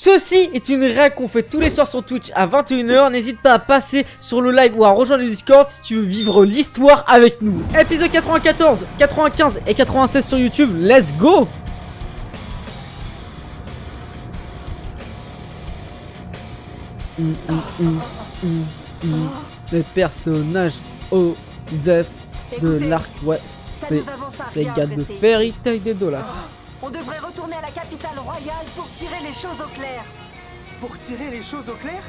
Ceci est une règle qu'on fait tous les soirs sur Twitch à 21 h. N'hésite pas à passer sur le live ou à rejoindre le Discord si tu veux vivre l'histoire avec nous. Épisode 94, 95 et 96 sur YouTube. Let's go! Les personnages Osef de l'arc, ouais, c'est les gars de Fairy Tail des Dollars. On devrait retourner à la capitale royale pour tirer les choses au clair. Pour tirer les choses au clair?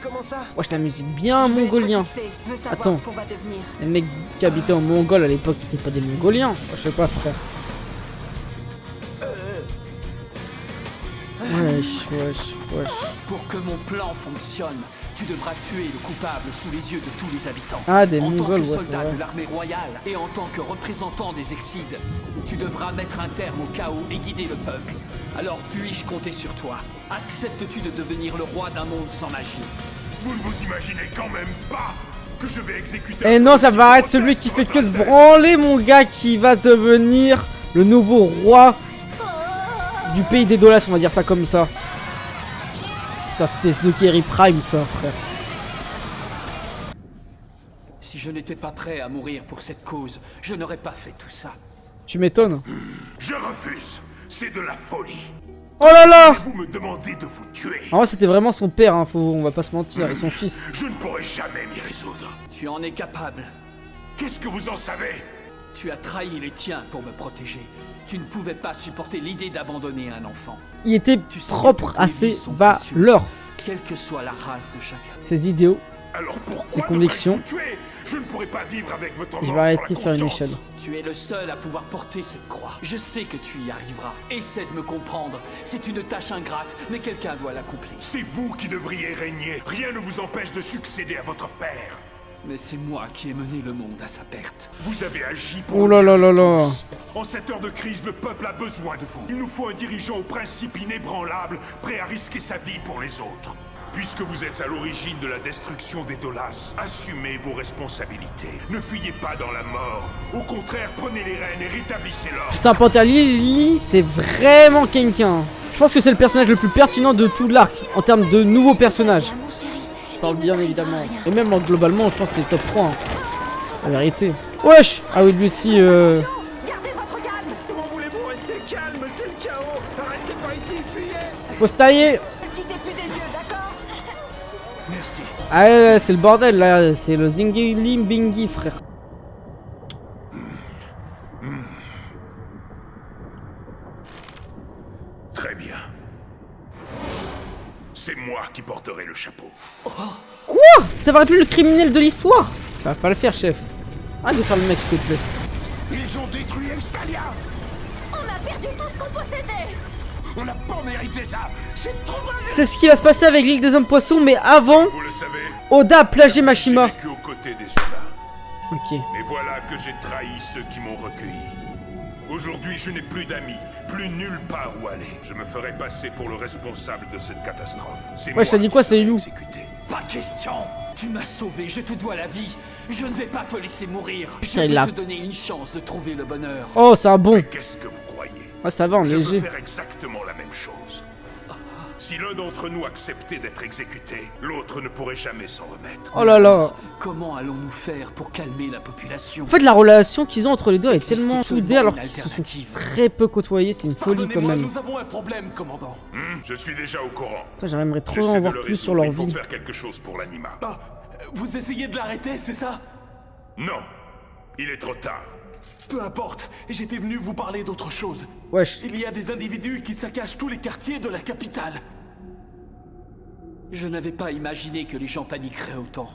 Comment ça? Wesh, la musique bien mongolien. Attends, les mecs qui habitaient en Mongol à l'époque, c'était pas des Mongoliens. Je sais pas, frère. Wesh. Pour que mon plan fonctionne, tu devras tuer le coupable sous les yeux de tous les habitants. Ah, des en Mongols, tant que ouais, soldat de l'armée royale et en tant que représentant des Exides, tu devras mettre un terme au chaos et guider le peuple. Alors puis-je compter sur toi? Acceptes-tu de devenir le roi d'un monde sans magie? Vous ne vous imaginez quand même pas que je vais exécuter... Eh non, ça va être celui qui fait que se branler, mon gars, qui va devenir le nouveau roi du pays des Dollars, on va dire ça comme ça. Putain, c'était The Kerry Prime, ça, frère. Si je n'étais pas prêt à mourir pour cette cause, je n'aurais pas fait tout ça. Tu m'étonnes. Je refuse. C'est de la folie. Oh là là! Vous me demandez de vous tuer. En vrai, c'était vraiment son père, hein, on va pas se mentir, et son fils. Je ne pourrai jamais m'y résoudre. Tu en es capable. Qu'est-ce que vous en savez? Tu as trahi les tiens pour me protéger. Tu ne pouvais pas supporter l'idée d'abandonner un enfant. Il était propre à ses valeurs. Quelle que soit la race de chacun. Ses idéaux. Alors pourquoi ses convictions. Tuer? Je ne pourrai pas vivre avec votre Je mort vais sur arrêter la de faire une conscience. échelle. Tu es le seul à pouvoir porter cette croix. Je sais que tu y arriveras. Essaie de me comprendre. C'est une tâche ingrate, mais quelqu'un doit l'accomplir. C'est vous qui devriez régner. Rien ne vous empêche de succéder à votre père. Mais c'est moi qui ai mené le monde à sa perte. Vous avez agi pour Oh là là là là. tous. En cette heure de crise, le peuple a besoin de vous. Il nous faut un dirigeant aux principes inébranlables, prêt à risquer sa vie pour les autres. Puisque vous êtes à l'origine de la destruction des Dollars, assumez vos responsabilités. Ne fuyez pas dans la mort. Au contraire, prenez les rênes et rétablissez l'ordre. Putain, Pantalili, c'est vraiment quelqu'un. Je pense que c'est le personnage le plus pertinent de tout l'arc en termes de nouveaux personnages. Je parle bien évidemment. Et même globalement, je pense que c'est le top 3. Hein. La vérité. Wesh! Ah oui, lui aussi. Gardez votre calme. Comment voulez-vous rester calme? C'est le chaos. Restez pas ici, fuyez. Faut se tailler. Ne quittez plus des yeux, d'accord? Merci. Ah ouais, c'est le bordel là. C'est le Zingy Limbingi, frère. Très bien. C'est moi qui porterai le chapeau. Quoi? Ça va être le criminel de l'histoire? Ça va pas le faire, chef. Arrête de faire le mec, s'il te plaît. Ils ont détruit Estalia. On a perdu tout ce qu'on possédait. On n'a pas mérité ça. C'est trop mal. C'est ce qui va se passer avec l'île des hommes poissons, mais avant, Vous le savez, Oda a plagié Mashima. j'ai vécu aux côtés des humains. Ok. Mais voilà que j'ai trahi ceux qui m'ont recueilli. Aujourd'hui, je n'ai plus d'amis, plus nulle part où aller. Je me ferai passer pour le responsable de cette catastrophe. C'est Ouais, ça dit quoi, c'est Lou? Pas question. Tu m'as sauvé, je te dois la vie. Je ne vais pas te laisser mourir. Je Putain, il vais a- te donner une chance de trouver le bonheur. Oh, c'est un bon. Qu'est-ce que vous croyez? Ah, ça va, en Je veux léger. faire exactement la même chose. Si l'un d'entre nous acceptait d'être exécuté, l'autre ne pourrait jamais s'en remettre. Oh là là. Comment allons-nous faire pour calmer la population? En fait, la relation qu'ils ont entre les deux est Existe tellement seulement soudée alors une qu'ils se sont alternative. très peu côtoyés. C'est une folie quand Pardonnez-moi, même. nous avons un problème, commandant. Je suis déjà au courant. Putain, j'aimerais trop en J'essaie de voir le plus sur résoudre. leur Il faut vie. faire quelque chose pour l'anima. Ah, vous essayez de l'arrêter, c'est ça? Non, il est trop tard. Peu importe, j'étais venu vous parler d'autre chose. Wesh. Il y a des individus qui saccagent tous les quartiers de la capitale. Je n'avais pas imaginé que les gens paniqueraient autant.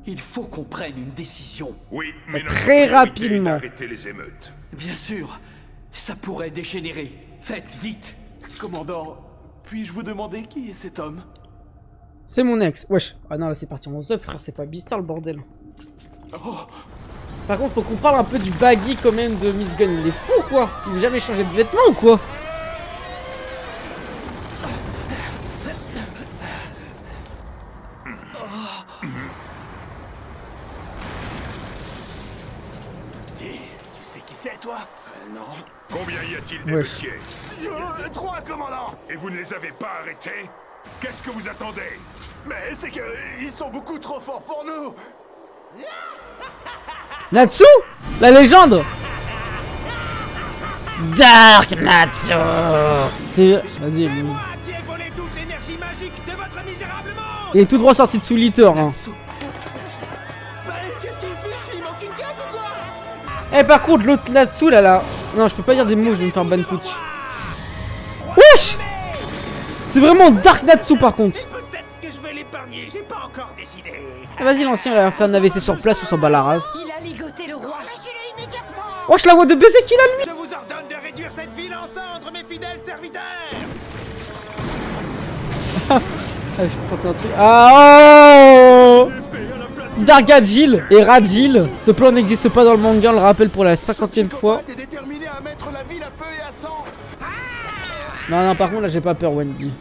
Il faut qu'on prenne une décision. Oui, mais notre Très priorité rapidement. est d'arrêter les émeutes. Bien sûr, ça pourrait dégénérer. Faites vite. Commandant, puis-je vous demander qui est cet homme? C'est mon ex. Wesh. Ah non, là c'est parti en zep, frère. C'est pas Beastar le bordel. Oh, Par contre, faut qu'on parle un peu du baggy quand même de Miss Gun. Il est fou quoi? Il veut jamais changer de vêtements ou quoi? dis, tu sais qui c'est, toi? toi? Non. Combien y a-t-il d'émeutiers? 3, commandant. Et vous ne les avez pas arrêtés? Qu'est-ce que vous attendez? Mais c'est que ils sont beaucoup trop forts pour nous. Natsu, la légende. Dark Natsu. C'est... Vas-y. Moi qui ai volé toute l'énergie magique de votre misérable monde. Il est tout droit sorti de sous Litter, hein. Qu'est-ce qu'il fiche? Il manque une case ou quoi? Eh, par contre, l'autre Natsu, là... Non, je peux pas dire des mots, je vais me faire ban Twitch. Wesh! C'est vraiment Dark Natsu, par contre. Peut-être que je vais l'épargner, j'ai pas encore décidé. Ah, vas-y, l'ancien, il a fait un AVC sur place, on s'en bat la race. Il a ligoté le roi. Wesh, la voix de baiser qu'il a, lui! Je vous ordonne de réduire cette ville en cendres, mes fidèles serviteurs. Ah, je pensais à un truc. Ah, oh, Dargajil et Rajil. Ce plan n'existe pas dans le manga, on le rappelle pour la 50e fois. T'es déterminé à mettre la ville à feu et à sang. Non, non, par contre, là, j'ai pas peur, Wendy.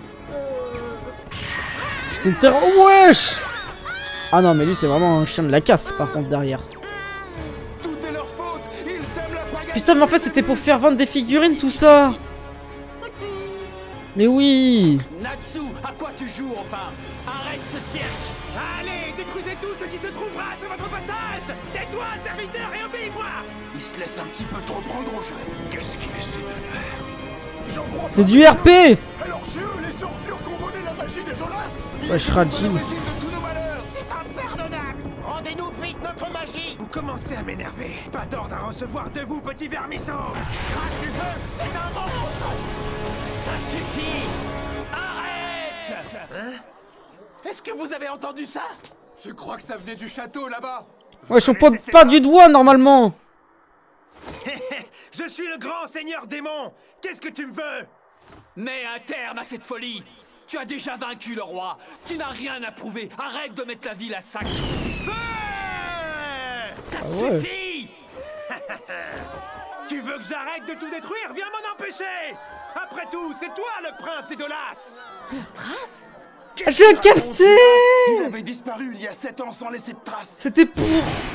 C'est une terre. Wesh! Ah non, mais lui, c'est vraiment un chien de la casse, par contre, derrière. Tout est leur faute. Ils sèment la pagaille. Putain, mais en fait, c'était pour faire vendre des figurines, tout ça. Mais oui. Natsu, à quoi tu joues enfin? Arrête ce cirque! Allez, détruisez tout ce qui se trouvera sur votre passage. Tais-toi, serviteur, et obéis-moi. Il se laisse un petit peu trop prendre au jeu. Qu'est-ce qu'il essaie de faire? J'en crois C'est pas. du RP. Alors c'est eux les sorcières qui ont volé la magie des Dolas. Wesh, Rajil. L'origine de tous nos malheurs. C'est impardonnable. Rendez-nous vite notre magie. Vous commencez à m'énerver. Pas d'ordre à recevoir de vous, petit vermisseau. Crache du feu, c'est un monstre. Ça suffit! Arrête! Hein? Est-ce que vous avez entendu ça? Je crois que ça venait du château là-bas. Wesh, on pointe pas du doigt, normalement. Je suis le grand seigneur démon. Qu'est-ce que tu me veux? Mets un terme à cette folie! Tu as déjà vaincu le roi! Tu n'as rien à prouver! Arrête de mettre la ville à sac! Feu! Ça ouais. suffit! Tu veux que j'arrête de tout détruire? Viens m'en empêcher! Après tout, c'est toi le prince des Dolas! J'ai capté. Il avait disparu il y a 7 ans sans laisser de traces. C'était pour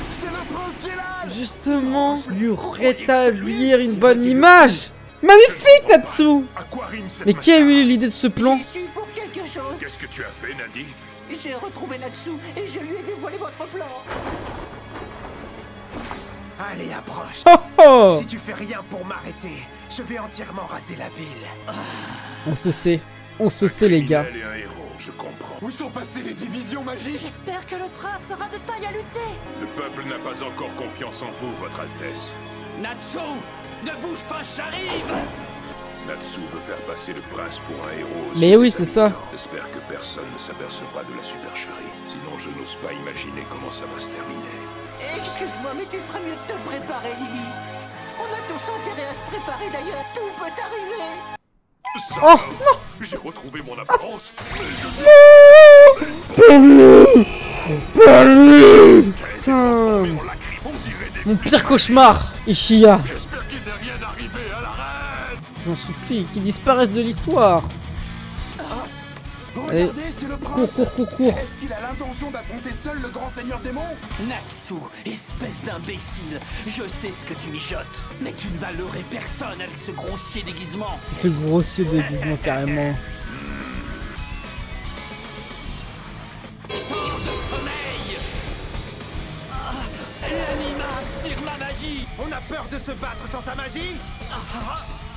C'est le prince Jelal! justement lui rétablir une bonne image. Magnifique, Natsu. Aquarine, cette Mais qui a mascarade. eu l'idée de ce plan? Je suis pour quelque chose. Qu'est-ce que tu as fait, Nadi? J'ai retrouvé Natsu et je lui ai dévoilé votre plan. Allez, approche. Oh oh. Si tu fais rien pour m'arrêter, je vais entièrement raser la ville. On se sait. On se sait, les gars. Elle est un héros, je comprends. Où sont passées les divisions magiques? J'espère que le prince sera de taille à lutter. Le peuple n'a pas encore confiance en vous, votre Altesse. Natsu! Ne bouge pas, j'arrive! Natsu veut faire passer le prince pour un héros. aux Mais yeux oui, des c'est ça. habitants. J'espère que personne ne s'apercevra de la supercherie. Sinon, je n'ose pas imaginer comment ça va se terminer. Excuse-moi, mais tu ferais mieux de te préparer, Lily. On a tous intérêt à se préparer d'ailleurs. Tout peut arriver. Ça Oh va. non. J'ai retrouvé mon apparence. Mais Putain. on lacryme, on dirait des... Mon pire cauchemar, Ishiya. J'espère qu'il n'est rien arrivé à la reine. J'en supplie, qu'ils disparaissent de l'histoire. Allez, Regardez, c'est le prince. cours. Est-ce qu'il a l'intention d'affronter seul le grand seigneur démon? Natsu, espèce d'imbécile! Je sais ce que tu mijotes, mais tu ne vas leurrer personne avec ce grossier déguisement! Ce grossier déguisement, carrément. Change de sommeil! L'anima aspire ma magie! On a peur de se battre sans sa magie?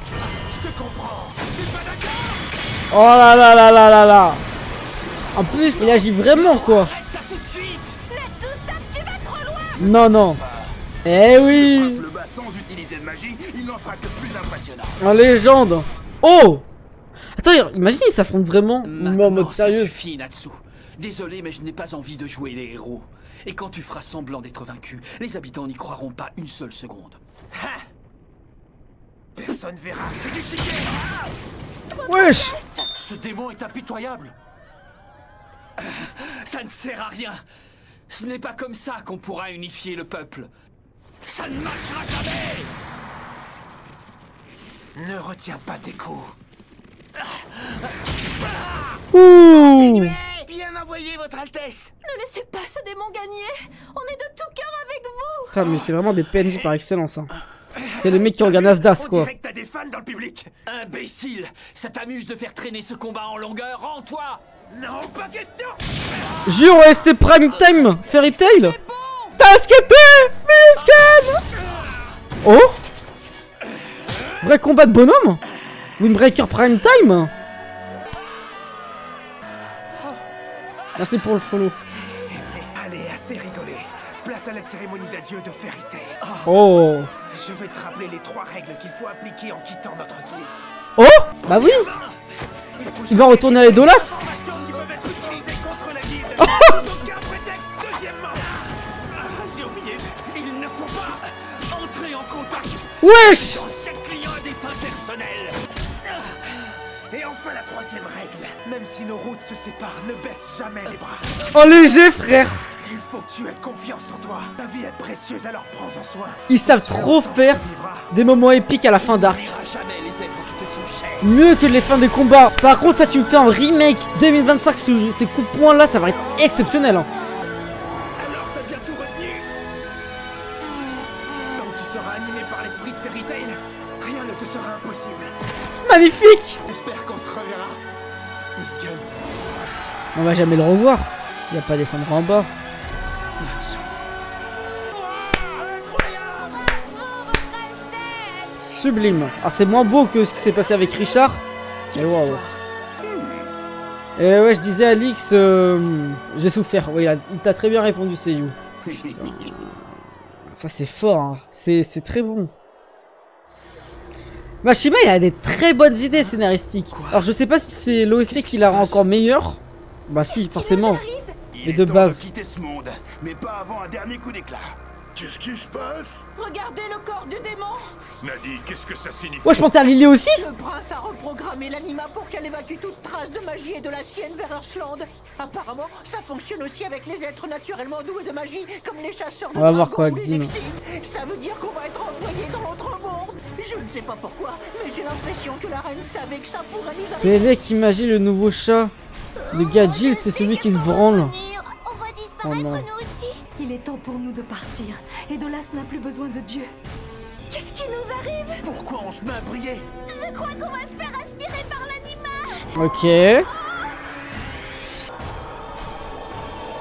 Je te comprends. T'es pas d'accord? Oh là là là là là là. En plus, il agit vraiment, quoi. Arrête ça tout de suite! Natsu, stop, tu vas trop loin. Non, non. Eh oui. Le bat sans utiliser de magie, il n'en sera que plus impressionnant. En légende. Oh. Attends, imagine, ils s'affrontent vraiment. Mais en Maintenant, mode ça sérieux. suffit, Natsu. Désolé, mais je n'ai pas envie de jouer les héros. Et quand tu feras semblant d'être vaincu, les habitants n'y croiront pas une seule seconde. Personne verra. C'est du chiquet. Wesh. Ce démon est impitoyable. Ça ne sert à rien. Ce n'est pas comme ça qu'on pourra unifier le peuple. Ça ne marchera jamais. Ne retiens pas tes coups. Ouh. Bien envoyé, votre Altesse. Ne laissez pas ce démon gagner. On est de tout cœur avec vous. Putain, mais c'est vraiment des PNJ par excellence, hein. C'est les mecs qui regardent Asdas, quoi. On dirait que t'as des fans dans le public. Imbécile! Ça t'amuse de faire traîner ce combat en longueur? Rends-toi! Non, pas question. Jure, OST Prime Time Fairy Tail. T'as escapé, Miscan. Oh, vrai combat de bonhomme. Windbreaker Prime Time. Merci pour le follow. Allez, assez rigolé. Place à la cérémonie d'adieu de Fairy Tail. Oh. Je vais te rappeler les 3 règles qu'il faut appliquer en quittant notre guilde. Oh, bah oui. Il va retourner à l'Edolas. Informations qui peuvent être utilisées contre la guilde. Sans aucun prétexte. Deuxièmement. J'ai oublié. Il ne faut pas entrer en contact! Wesh. Chaque client a des fins personnelles! Et enfin la 3e règle. Même si nos routes se séparent, ne baisse jamais les bras. En léger, frère. Il faut que tu aies confiance en toi. Ta vie est précieuse, alors prends-en soin. Ils savent trop faire des moments épiques à la fin d'arc. N'ira jamais les êtres qui te sont chers! Mieux que les fins des combats. Par contre, ça, tu me fais un remake 2025, ces coups de poing là, ça va être exceptionnel. Hein. Alors t'as bien tout retenu. Tant que tu seras animé par l'esprit de Fairy Tail, rien ne te sera impossible. Magnifique. J'espère qu'on se reverra. Miss Gunn. On va jamais le revoir. Il n'y a pas à descendre en bas. Sublime. Ah, c'est moins beau que ce qui s'est passé avec Richard. Mais waouh. Et ouais, je disais Alix, j'ai souffert. Oui, il t'a très bien répondu, Seiyu. Ça, c'est fort. Hein. C'est très bon. Mashima, il a des très bonnes idées scénaristiques. Alors, je sais pas si c'est l'OST qui la rend encore meilleure. Bah, si, forcément. Il Et est de temps base. de quitter ce monde, mais pas avant un dernier coup d'éclat. Qu'est-ce qui se passe? Regardez le corps du démon. Nadie, qu'est-ce que ça signifie? Ouais, je Panthère Lily aussi. Le prince a reprogrammé l'anima pour qu'elle évacue toute trace de magie et de la sienne vers Earthland. Apparemment, ça fonctionne aussi avec les êtres naturellement doués de magie, comme les chasseurs de On va voir dragons quoi, ou les Xin. exils. Ça veut dire qu'on va être envoyé dans l'autre monde. Je ne sais pas pourquoi, mais j'ai l'impression que la reine savait que ça pourrait nous arriver. Bélec, imagine le nouveau chat. Le gars Jill, c'est celui qui se branle. On va disparaître Oh non. nous aussi. Il est temps pour nous de partir. Edolas n'a plus besoin de Dieu. Qu'est-ce qui nous arrive? Pourquoi on se met à briller? Je crois qu'on va se faire aspirer par l'anima. Ok.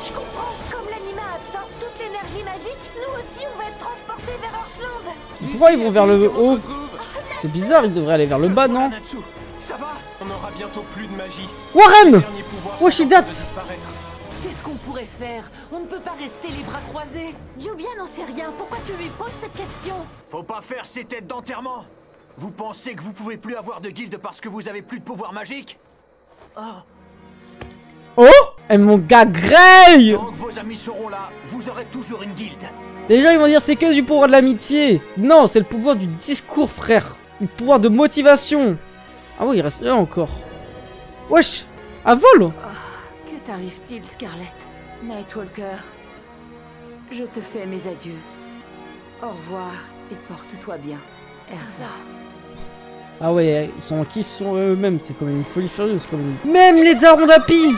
Je comprends. Comme l'anima absorbe toute l'énergie magique, nous aussi on va être transportés vers Earthland. Pourquoi ils vont vers le haut? C'est bizarre, ils devraient aller vers le bas, non? Natsu, ça va? On aura bientôt plus de magie. Warren! Dernier pouvoir Oh, she date. va disparaître. Qu'est-ce qu'on pourrait faire? On ne peut pas rester les bras croisés. Yubia n'en sait rien. Pourquoi tu lui poses cette question? Faut pas faire ces têtes d'enterrement. Vous pensez que vous pouvez plus avoir de guilde parce que vous avez plus de pouvoir magique? Oh! Et mon gars Grey! Tant que vos amis seront là, vous aurez toujours une guilde. Les gens ils vont dire c'est que du pouvoir de l'amitié. Non, c'est le pouvoir du discours, frère. Le pouvoir de motivation. Ah oui, il reste là encore. Wesh! À vol! Que t'arrive-t-il, Scarlett? Nightwalker, je te fais mes adieux. Au revoir et porte-toi bien, Erza. Ah ouais, ils sont en kiff sur eux-mêmes, c'est quand même une folie furieuse quand même. Même les darons d'Happy!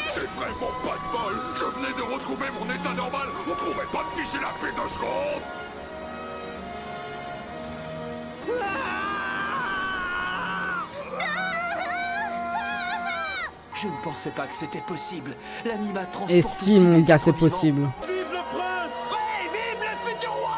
C'est vraiment pas de bol. Je venais de retrouver mon état normal. On pourrait pas me ficher la paix 2 secondes. Je ne pensais pas que c'était possible. L'anima transporte Et si aussi mon les gars, êtres c'est vivants. possible. Vive le prince! Ouais, vive le futur roi!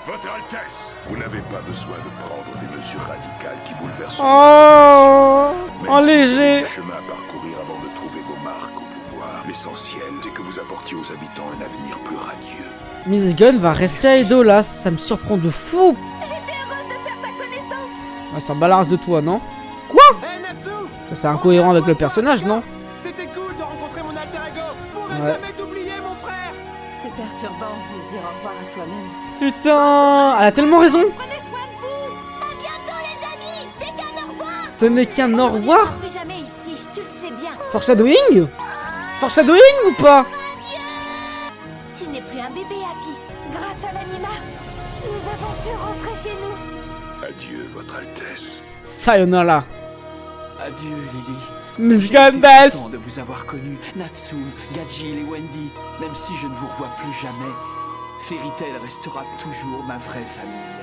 Votre Altesse, vous n'avez pas besoin de prendre des mesures radicales qui bouleversent Oh! Même En si vous avez léger! du chemin à parcourir avant de trouver vos marques au pouvoir. L'essentiel, c'est que vous apportiez aux habitants un avenir plus radieux. Miss Gunn va rester à Edolas, ça me surprend de fou! J'étais heureuse de faire ta connaissance. Ouais, ça balance de toi, non? Hey Natsu! C'est incohérent avec le personnage, non? C'était cool de rencontrer mon alter ego. Pourrais Ouais. jamais t'oublier, mon frère. C'est perturbant de se dire au revoir à soi-même. Putain! Elle a tellement raison! Prenez soin de vous. À bientôt les amis. C'est qu'un au revoir. Ce n'est qu'un au revoir! Plus jamais ici. Tu le sais bien. Foreshadowing? Foreshadowing ou pas? Tu n'es plus un bébé, Happy. Grâce à l'anima, nous avons pu rentrer chez nous. Adieu, Votre Altesse. Sayonara! Adieu, Lily. Miss J'ai été Gunn! content de vous avoir connu, Natsu, Gajil et Wendy. Même si je ne vous revois plus jamais, Fairy Tail restera toujours ma vraie famille.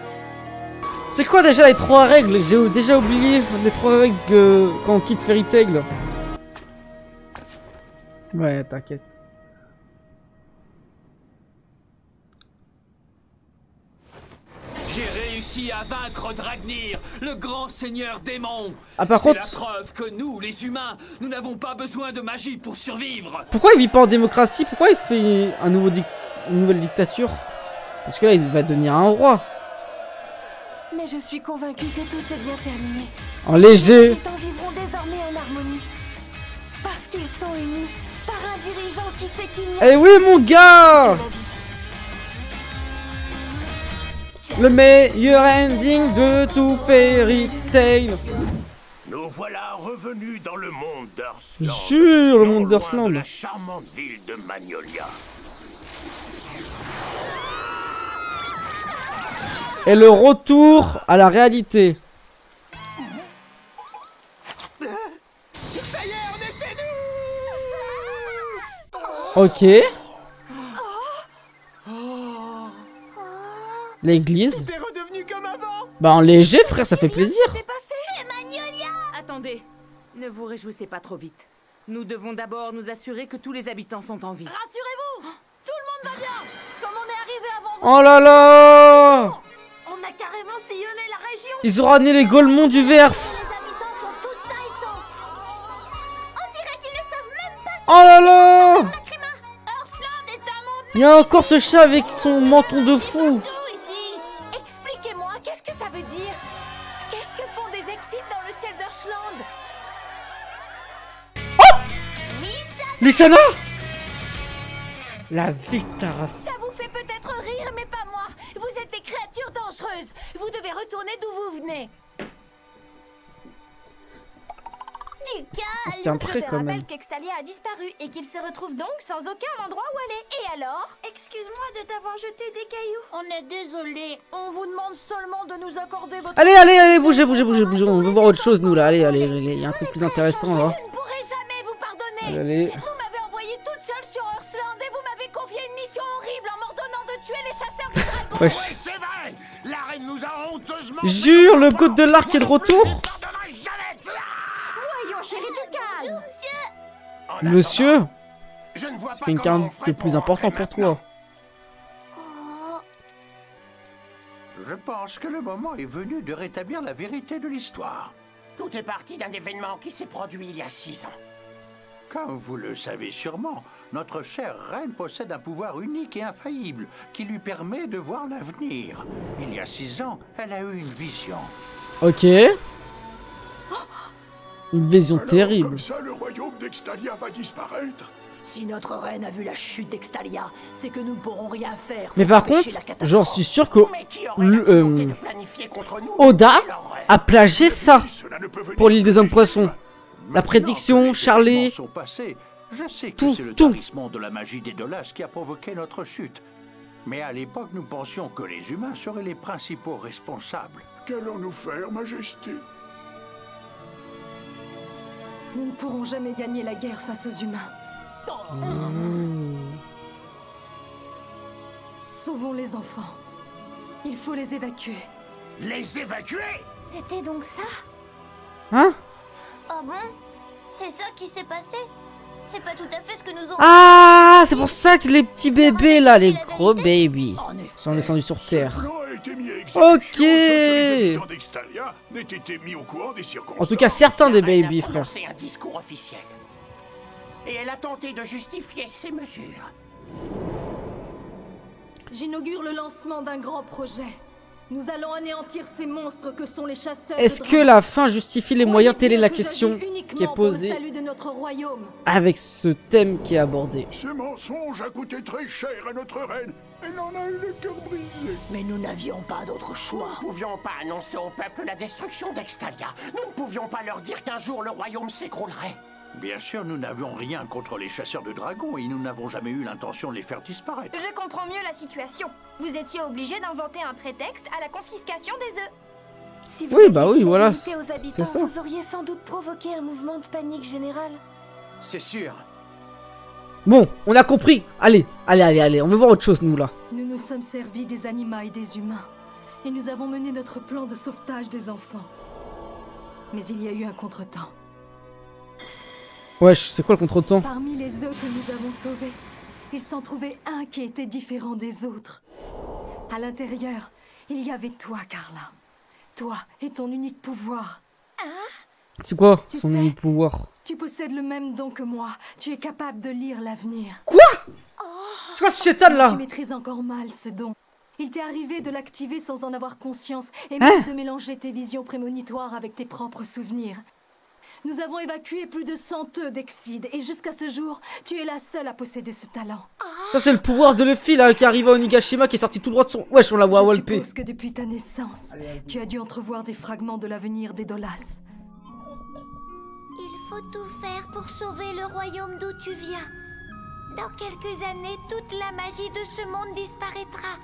C'est quoi déjà les 3 règles? J'ai déjà oublié les 3 règles quand on quitte Fairy Tail. Ouais, t'inquiète. J'ai réussi à vaincre Dragnir, le grand seigneur démon. Ah par contre... C'est la preuve que nous, les humains, nous n'avons pas besoin de magie pour survivre. Pourquoi il vit pas en démocratie? Pourquoi il fait une nouvelle dictature? Parce que là, il va devenir un roi. Mais je suis convaincue que tout s'est bien terminé. En léger. Les habitants vivront désormais en harmonie. Parce qu'ils sont unis par un dirigeant qui sait qu'il n'y a Eh oui, mon gars! Le meilleur ending de tout Fairy Tail. Nous voilà revenus dans le monde d'Earthland. Jure, le monde non loin d'Earthland. de la charmante ville de Magnolia. Et le retour à la réalité. Ça y est, on est chez nous. Ok. L'église. C'est redevenu comme avant. Bah en léger, frère, ça fait plaisir. Attendez, ne vous réjouissez pas trop vite. Nous devons d'abord nous assurer que tous les habitants sont en vie. Rassurez-vous, tout le monde va bien. Comme on est arrivé avant vous, Oh là là! on a carrément sillonné la région. Ils ont ramené les Golemons du Verse. Les habitants sont tous sains et saufs. On dirait qu'ils ne savent même pas Oh là là! qu'être humain. Earthland est un monde Il y a encore ce chat avec son menton de fou. tout ici. Expliquez-moi, qu'est-ce que ça veut dire? Qu'est-ce que font des exits dans le ciel d'Earthland? Lysana? La Victaras. Ça vous fait peut-être rire, mais pas moi. Vous êtes des créatures dangereuses. Vous devez retourner d'où vous venez. Du calme. C'est un prêt Je te quand même. rappelle qu'Extalia a disparu et qu'il se retrouve donc sans aucun endroit où aller. Et alors? Excuse-moi de t'avoir jeté des cailloux. On est désolé. On vous demande seulement de nous accorder votre... Allez, bougez. On veut voir autre chose, nous, là. Allez, il y a un truc plus intéressant, là. Je ne pourrai jamais vous pardonner. Allez. Vous m'avez envoyé toute seule sur Earthland et vous m'avez confié une mission horrible en m'ordonnant de tuer les chasseurs de dragons. Wesh. Ouais, c'est vrai. La reine nous a honteusement... Jure, le god de l'arc est de retour. Pardonnerai jamais. Voyons, chérie, du calme. En Monsieur, attendant, je ne vois c'est pas quelqu'un comment on ferait de plus pour important rentrer pour toi. Je pense que le moment est venu de rétablir la vérité de l'histoire. Tout est parti d'un événement qui s'est produit il y a 6 ans. Comme vous le savez sûrement, notre chère reine possède un pouvoir unique et infaillible qui lui permet de voir l'avenir. Il y a 6 ans, elle a eu une vision. Ok. Une vision terrible. Comme ça, le royaume d'Extalia va disparaître. Si notre reine a vu la chute d'Extalia, c'est que nous ne pourrons rien faire. Mais par contre, j'en suis sûr que Mais qui aurait la volonté de planifier contre nous? Oda Et leur reine? a plagié ça Cela ne peut venir pour l'île des que hommes poissons. La Maintenant prédiction, que les Charlie. événements sont passés, je sais que Tout, c'est le tout. tarissement de la magie des Dolas qui a provoqué notre chute. Mais à l'époque, nous pensions que les humains seraient les principaux responsables. Qu'allons-nous faire, Majesté? Nous ne pourrons jamais gagner la guerre face aux humains. Sauvons les enfants. Il faut les évacuer. Les évacuer? C'était donc ça? Hein? Oh bon? C'est ça qui s'est passé? C'est pas tout à fait ce que nous ont... Ah, c'est pour ça que les petits bébés là, les gros babies, sont descendus sur Ce Terre. plan a été mis à exécution Ok. sans que les habitants d'Extalia n'aient été mis au courant des circonstances. En tout cas, certains des La reine a babies, frère. prononcé un discours officiel. Et elle a tenté de justifier ses mesures. J'inaugure le lancement d'un grand projet. Nous allons anéantir ces monstres que sont les chasseurs. Est-ce que la fin justifie les moyens? Telle est la question qui est posée Salut de notre royaume. avec ce thème qui est abordé. Ce mensonge a coûté très cher à notre reine. Elle en a eu le cœur brisé. Mais nous n'avions pas d'autre choix. Nous ne pouvions pas annoncer au peuple la destruction d'Extalia. Nous ne pouvions pas leur dire qu'un jour le royaume s'écroulerait. Bien sûr, nous n'avions rien contre les chasseurs de dragons et nous n'avons jamais eu l'intention de les faire disparaître. Je comprends mieux la situation. Vous étiez obligé d'inventer un prétexte à la confiscation des œufs. Si vous Oui, bah aviez oui, dit la voilà, vérité aux c'est habitants, ça. vous auriez sans doute provoqué un mouvement de panique générale. C'est sûr. Bon, on a compris. Allez, on veut voir autre chose, nous, là. Nous nous sommes servis des animaux et des humains. et nous avons mené notre plan de sauvetage des enfants. Mais il y a eu un contretemps. Wesh, c'est quoi le contretemps? Parmi les œufs que nous avons sauvés, il s'en trouvait un qui était différent des autres. À l'intérieur, il y avait toi, Carla. Toi et ton unique pouvoir. C'est quoi Tu son sais, unique pouvoir? Tu possèdes le même don que moi. Tu es capable de lire l'avenir. Quoi? C'est quoi ce chétan là? Tu maîtrises encore mal ce don. Il t'est arrivé de l'activer sans en avoir conscience et même de mélanger tes visions prémonitoires avec tes propres souvenirs. Nous avons évacué plus de 100 œufs d'Exide et jusqu'à ce jour, tu es la seule à posséder ce talent. Ça c'est le pouvoir de Luffy là qui arrive à Onigashima qui est sorti tout droit de son... Wesh, on la voit à Walpé. Je suppose que depuis ta naissance, tu as dû entrevoir des fragments de l'avenir des Dolas. Il faut tout faire pour sauver le royaume d'où tu viens. Dans quelques années, toute la magie de ce monde disparaîtra.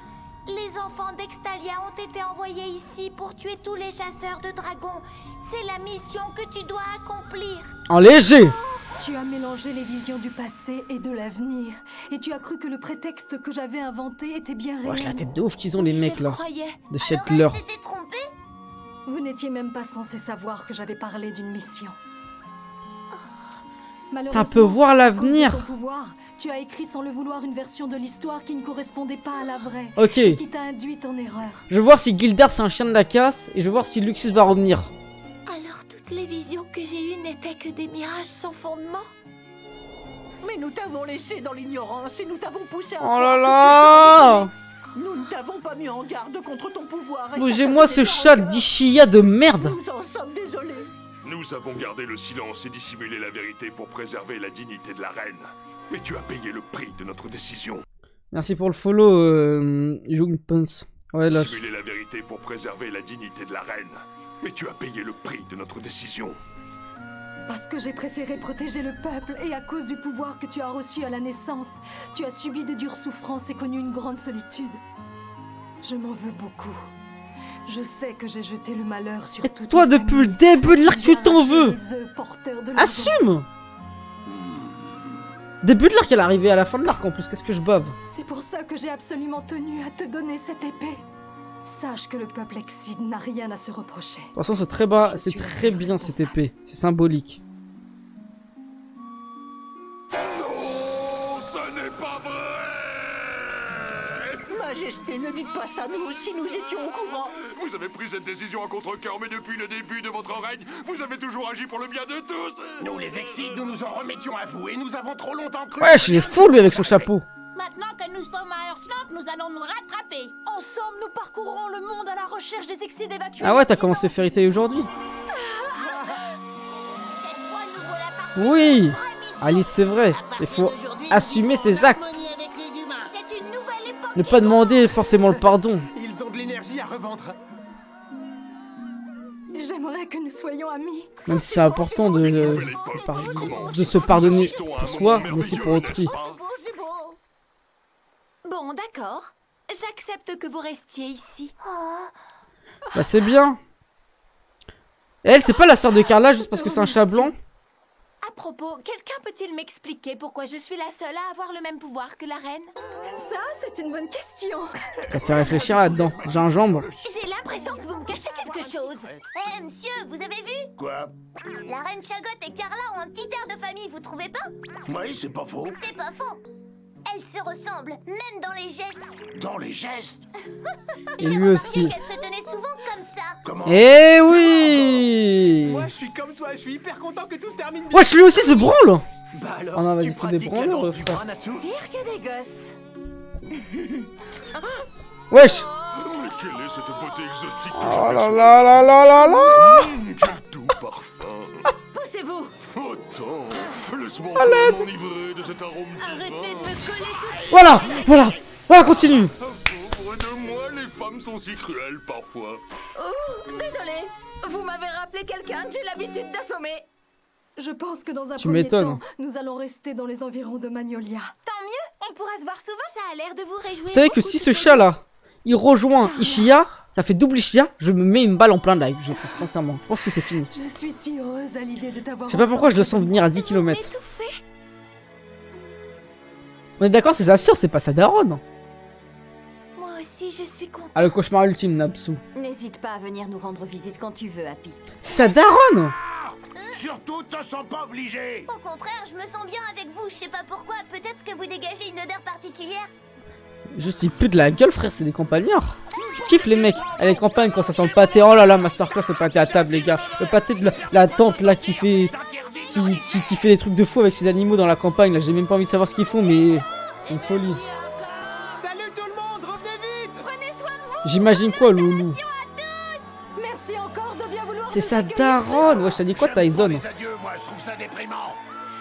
Les enfants d'Extalia ont été envoyés ici pour tuer tous les chasseurs de dragons. C'est la mission que tu dois accomplir. En léger. Tu as mélangé les visions du passé et de l'avenir. Et tu as cru que le prétexte que j'avais inventé était bien réel. Wesh, la tête de ouf qu'ils ont les mecs là. De Shetler. Alors elle s'était trompée ? Vous n'étiez même pas censé savoir que j'avais parlé d'une mission. Ça peut voir l'avenir. Ton pouvoir, tu as écrit sans le vouloir une version de l'histoire qui ne correspondait pas à la vraie. Ok. Et qui t'a induite en erreur. Je vais voir si Gildar c'est un chien de la casse et je vais voir si Luxus va revenir. Alors toutes les visions que j'ai eues n'étaient que des mirages sans fondement ? Mais nous t'avons laissé dans l'ignorance et nous t'avons poussé à... Oh là là! Nous ne t'avons pas mis en garde contre ton pouvoir. Bougez-moi ce chat d'Ishiya de merde. Nous en sommes désolés. Nous avons gardé le silence et dissimulé la vérité pour préserver la dignité de la reine. Mais tu as payé le prix de notre décision. Merci pour le follow, Jungpons. Ouais, là. Dissimuler la vérité pour préserver la dignité de la reine. Mais tu as payé le prix de notre décision. Parce que j'ai préféré protéger le peuple et à cause du pouvoir que tu as reçu à la naissance, tu as subi de dures souffrances et connu une grande solitude. Je m'en veux beaucoup. Je sais que j'ai jeté le malheur sur toute toi, depuis le début de l'arc, tu t'en veux. Assume. Début de l'arc, elle est arrivée à la fin de l'arc en plus. Qu'est-ce que je bave? C'est pour ça que j'ai absolument tenu à te donner cette épée. Sache que le peuple Exide n'a rien à se reprocher. De toute façon, c'est très bas, c'est très bien cette épée. C'est symbolique. Non, ce n'est pas vrai. Majesté, ne dites pas ça, nous aussi nous étions au courant. Vous avez pris cette décision à contre-cœur, mais depuis le début de votre règne, vous avez toujours agi pour le bien de tous. Nous les Exides, nous nous en remettions à vous et nous avons trop longtemps cru... Wesh, il est fou lui avec son chapeau. Maintenant que nous sommes à Earthland, nous allons nous rattraper. Ensemble, nous parcourrons le monde à la recherche des Exides évacués. Ah ouais, t'as commencé Fairy Tail aujourd'hui? Oui, Alice, c'est vrai. Il faut assumer ses actes. Ne pas demander forcément le pardon. Ils ont de l'énergie à revendre. J'aimerais que nous soyons amis. Même si c'est important de se pardonner pour soi, mais aussi pour autrui. Bon, d'accord. J'accepte que vous restiez ici. Bah c'est bien. Elle, c'est pas la sœur de Carla juste parce que c'est un chat blanc? À propos, quelqu'un peut-il m'expliquer pourquoi je suis la seule à avoir le même pouvoir que la reine? Ça, c'est une bonne question. Ça fait réfléchir là-dedans. Gingembre. J'ai l'impression que vous me cachez quelque chose. Hé, monsieur, vous avez vu? Quoi? La reine Chagot et Carla ont un petit air de famille, vous trouvez pas? Oui, c'est pas faux. C'est pas faux. Elles se ressemblent, même dans les gestes. Dans les gestes? Et lui aussi. Qu'elles se tenaient souvent comme ça. Comment? Eh oui! Moi, je suis comme toi, je suis hyper content que tout se termine bien. Wesh, lui aussi se branle! Bah alors, oh non, vas-y, tu c'est des pratiques la danse branleurs, du frère. bras, Natsu? Pire que des gosses. Wesh! Mais quelle est cette beauté exotique que Oh je là perçois? là là là là là! Quel doux parfum! Poussez-vous! Autant! Laisse-moi m'enivrer de cet arôme divin! Arrêtez de me coller tout... Voilà! Voilà! Voilà, continue! Pauvre de moi, les femmes sont si cruelles parfois! Oh, désolé. Vous m'avez rappelé quelqu'un que j'ai l'habitude d'assommer. Je pense que dans un Tu premier temps, m'étonnes. nous allons rester dans les environs de Magnolia. Tant mieux, on pourra se voir souvent, ça a l'air de vous réjouir. Vous savez que si ce chat-là, il rejoint Ishiya, ça fait double Ishiya, je me mets une balle en plein live, je pense, sincèrement. Je pense que c'est fini. Je suis si heureuse à l'idée de t'avoir... Je sais pas pourquoi je le sens venir à 10 km. On est d'accord, c'est sa sœur, c'est pas sa daronne. Moi aussi, aussi, je suis contente. Ah, le cauchemar ultime, Napsu. N'hésite pas à venir nous rendre visite quand tu veux, Happy. C'est sa daronne. Surtout, te sens pas obligé. Au contraire, je me sens bien avec vous. Je sais pas pourquoi. Peut-être que vous dégagez une odeur particulière. Juste, il pue de la gueule, frère, c'est des campagnards. Je kiffe les mecs. À les campagnes, quand ça sent le pâté. Oh là là, masterclass, le pâté à table, les gars. Le pâté de la tante, là, qui fait des trucs de fou avec ses animaux dans la campagne. Là, j'ai même pas envie de savoir ce qu'ils font, mais c'est une folie. Salut tout le monde, revenez vite. Prenez soin de vous. J'imagine quoi, Loulou? Merci encore de bien vouloir. C'est sa daronne. Ouais, ça dit quoi, Tyson? Les adieux, moi, je trouve ça déprimant.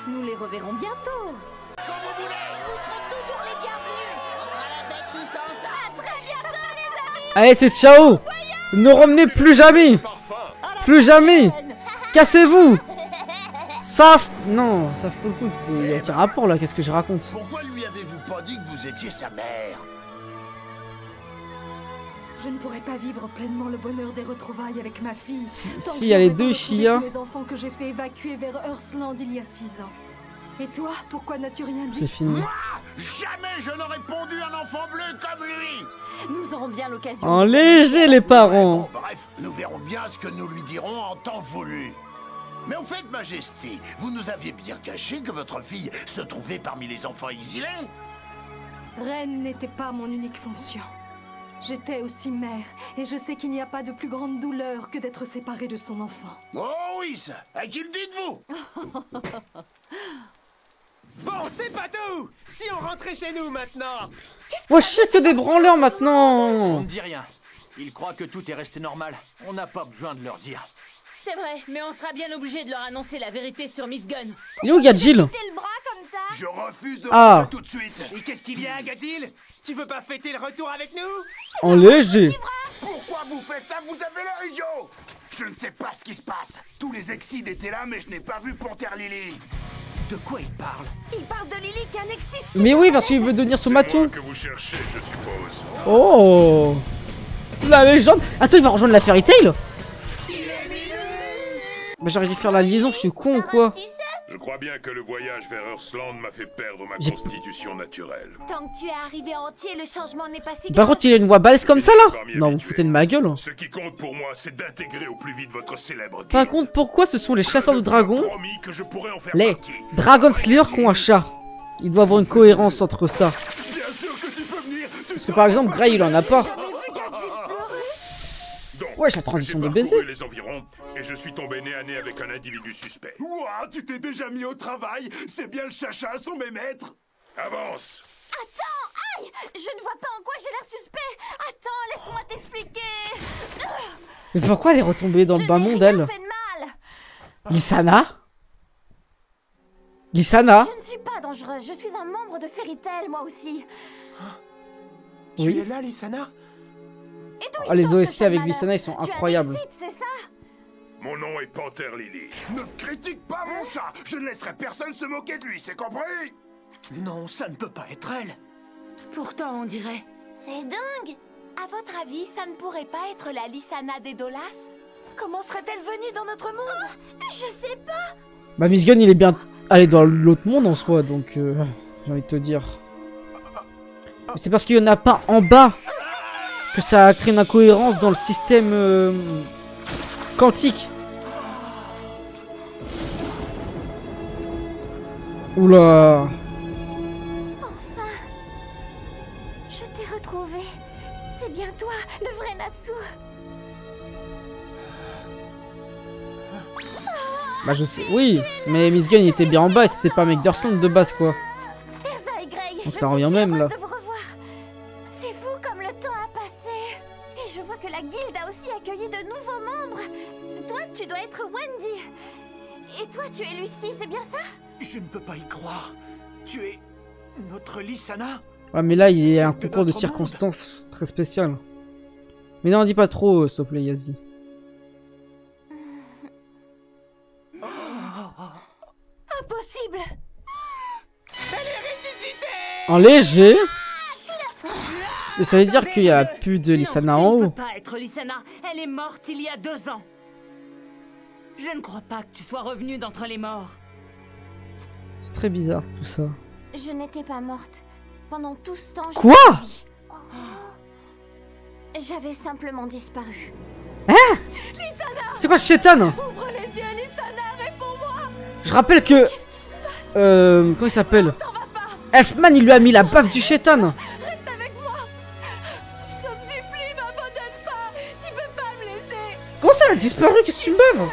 Nous les reverrons bientôt. Quand vous voulez. Vous serez toujours les bienvenus. On fera la tête tous ensemble. À très bientôt, les amis. Allez, c'est ciao. Ne revenez plus jamais. Plus jamais. Cassez-vous. Non, ça pour le coup, il y a aucun rapport là, qu'est-ce que je raconte? Pourquoi lui avez-vous pas dit que vous étiez sa mère? Je ne pourrais pas vivre pleinement le bonheur des retrouvailles avec ma fille. Si, il y a les deux Shia. Les enfants que j'ai fait évacuer vers Earthland il y a 6 ans. Et toi, pourquoi n'as-tu rien dit? C'est fini. Moi, jamais je n'aurais pondu un enfant bleu comme lui. Nous aurons bien l'occasion. En léger, les parents. Bon, bref, nous verrons bien ce que nous lui dirons en temps voulu. Mais au fait, Majesté, vous nous aviez bien caché que votre fille se trouvait parmi les enfants exilés. Reine n'était pas mon unique fonction. J'étais aussi mère, et je sais qu'il n'y a pas de plus grande douleur que d'être séparée de son enfant. Oh oui, ça. À qui le dites-vous? Bon, c'est pas tout. Si on rentrait chez nous maintenant. Ouais, je sais que des branleurs On maintenant. ne dit rien. Ils croient que tout est resté normal. On n'a pas besoin de leur dire. C'est vrai, mais on sera bien obligé de leur annoncer la vérité sur Miss Gunn. Il est où Gadjil? T'es le bras comme ça. Je refuse de Ah. rentrer tout de suite. Et qu'est-ce qu'il y a, Gadil? Tu veux pas fêter le retour avec nous? En léger. Pourquoi vous faites ça? Vous avez l'air idiot. Je ne sais pas ce qui se passe. Tous les Exides étaient là, mais je n'ai pas vu Panthère Lily. De quoi ils parlent? Il parle de Lily qui a un excite. Mais oui, parce qu'il veut devenir son C'est moi matou. que vous cherchez, je suppose. Oh, la légende. Attends, il va rejoindre la Fairy Tail. Bah j'aurais dû faire la liaison, je suis con ou quoi? Je crois bien que le voyage vers Earthland m'a fait perdre ma J'ai- constitution naturelle. Tant que tu es arrivé entier, le changement n'est pas si Par grave. contre, il a une voix balèze comme ça là? Non, vous foutez de ma gueule. Ce qui compte pour moi, c'est d'intégrer au plus vite votre célèbre Par guilde. contre, pourquoi ce sont les chasseurs de dragons, Promis que je pourrais en faire les partie. Dragon Slayer qui ont un chat? Il doit y avoir une cohérence entre ça. Bien sûr que tu peux venir. Parce que par exemple, Gray il en a pas. Donc, Ouais, la transition j'ai de baiser. parcouru les environs et je suis tombé nez à nez avec un individu suspect. Ouah, tu t'es déjà mis au travail. C'est bien le chacha, son maître. Avance. Attends, aïe. Je ne vois pas en quoi j'ai l'air suspect. Attends, laisse-moi t'expliquer. Mais pourquoi elle est retombée dans le bas monde, Je n'ai rien elle? fait de mal. Lissana? Lissana? Je ne suis pas dangereuse. Je suis un membre de Fairy Tail, moi aussi. Oui. Tu es là, Lissana? Et d'où Oh, il les sort, ce OST avec chaman? Lissana, ils sont Tu as un incroyables. excite, c'est ça? Mon nom est Panthère Lily. Ne critique pas mon chat. Je ne laisserai personne se moquer de lui, c'est compris? Non, ça ne peut pas être elle. Pourtant, on dirait. C'est dingue. À votre avis, ça ne pourrait pas être la Lissana des Dolas? Comment serait-elle venue dans notre monde? Je sais pas. Bah Miss Gunn il est bien allé dans l'autre monde en soi, donc j'ai envie de te dire. Mais c'est parce qu'il n'y en a pas en bas que ça a créé une incohérence dans le système quantique. Oula. Enfin, je t'ai retrouvé. C'est bien toi, le vrai Natsu. Bah je sais, oui, mais Miss Gunn il était bien en bas et c'était pas un mec d'Earthland de base quoi. Erza et Grey, Donc je ça suis revient si même, heureuse là. de vous revoir. C'est fou comme le temps a passé. Et je vois que la guilde a aussi accueilli de nouveaux membres. Toi, tu dois être Wendy. Et toi, tu es Lucie, c'est bien ça? Je ne peux pas y croire. Tu es notre Lissana? Ouais mais là il y a un C'est de concours de notre circonstances très spécial. Mais non dis pas trop s'il te plaît Yazi. Impossible. En léger. Mais ça veut dire qu'il y a plus de Lissana en Non, tu ne haut. peux pas être Lissana. Elle est morte il y a 2 ans. Je ne crois pas que tu sois revenue d'entre les morts. C'est très bizarre tout ça. Je n'étais pas morte. Pendant tout ce temps, j'ai Quoi? vécu. J'avais simplement disparu. Hein? C'est quoi ce chétan? Ouvre les yeux, Lissana, réponds-moi. Je rappelle que... comment il s'appelle? Elfman, il lui a mis la baffe du chétan. Reste avec moi. Je t'en supplie, m'abandonne pas. Tu peux pas me laisser. Comment ça, elle a disparu? Qu'est-ce que tu me baves?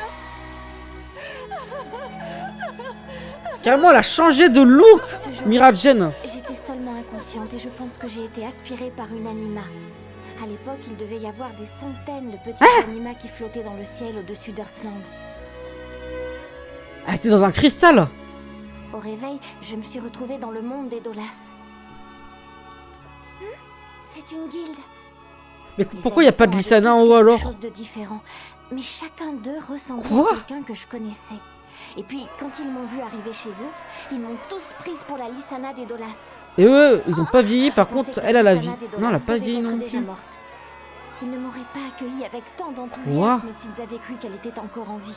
Carrément, elle a changé de look, Miragen. J'étais seulement inconsciente et je pense que j'ai été aspirée par une anima. À l'époque, il devait y avoir des centaines de petits animas qui flottaient dans le ciel au-dessus d'Earthland. Elle était dans un cristal. Au réveil, je me suis retrouvée dans le monde des Dolas. C'est une guilde. Mais pourquoi il n'y a pas de Lissana en haut alors? Chose de différent. Mais chacun d'eux ressemblait Quoi? à quelqu'un que je connaissais. Et puis, quand ils m'ont vu arriver chez eux, ils m'ont tous prise pour la Lissana des Dolas. Et eux, ils ont pas vieilli, par contre, elle a la vie. Non, elle a pas vieilli non déjà plus. morte. Ils ne m'auraient pas accueillie avec tant d'enthousiasme s'ils avaient cru qu'elle était encore en vie.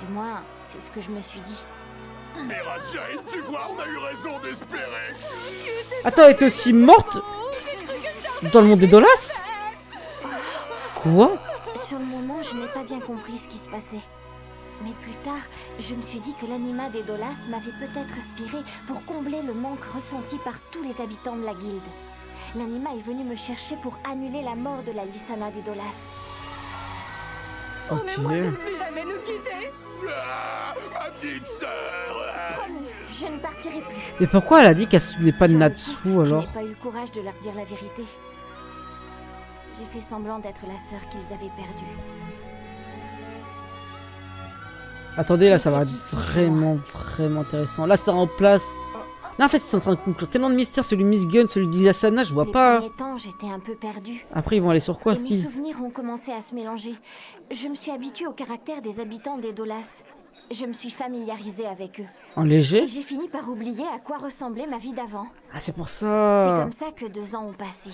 Du moins, c'est ce que je me suis dit. Miragen, tu vois, on a eu raison d'espérer. Attends, elle était aussi morte dans le monde des Dolas? Quoi? Sur le moment, je n'ai pas bien compris ce qui se passait. Mais plus tard, je me suis dit que l'anima des Dolas m'avait peut-être aspiré pour combler le manque ressenti par tous les habitants de la guilde. L'anima est venu me chercher pour annuler la mort de la Lissana des Dolas. Promets-moi de ne plus jamais nous quitter. Ah, ma petite sœur. Promis, je ne partirai plus. Mais pourquoi elle a dit qu'elle se souvenait pas de Natsu Je alors? n'ai pas eu le courage de leur dire la vérité. J'ai fait semblant d'être la sœur qu'ils avaient perdue. Attendez, là ça va être vraiment intéressant. Là ça remplace... Là en fait c'est en train de conclure tellement de mystères, celui de Miss Gun, celui de Lissana, je vois pas... Les premiers temps, j'étais un peu perdue. Après ils vont aller sur quoi Et mes si... souvenirs ont commencé à se mélanger. Je me suis habituée au caractère des habitants des Dolas. Je me suis familiarisée avec eux. En léger? Et j'ai fini par oublier à quoi ressemblait ma vie d'avant. Ah c'est pour C'est ça... comme ça que 2 ans ont passé.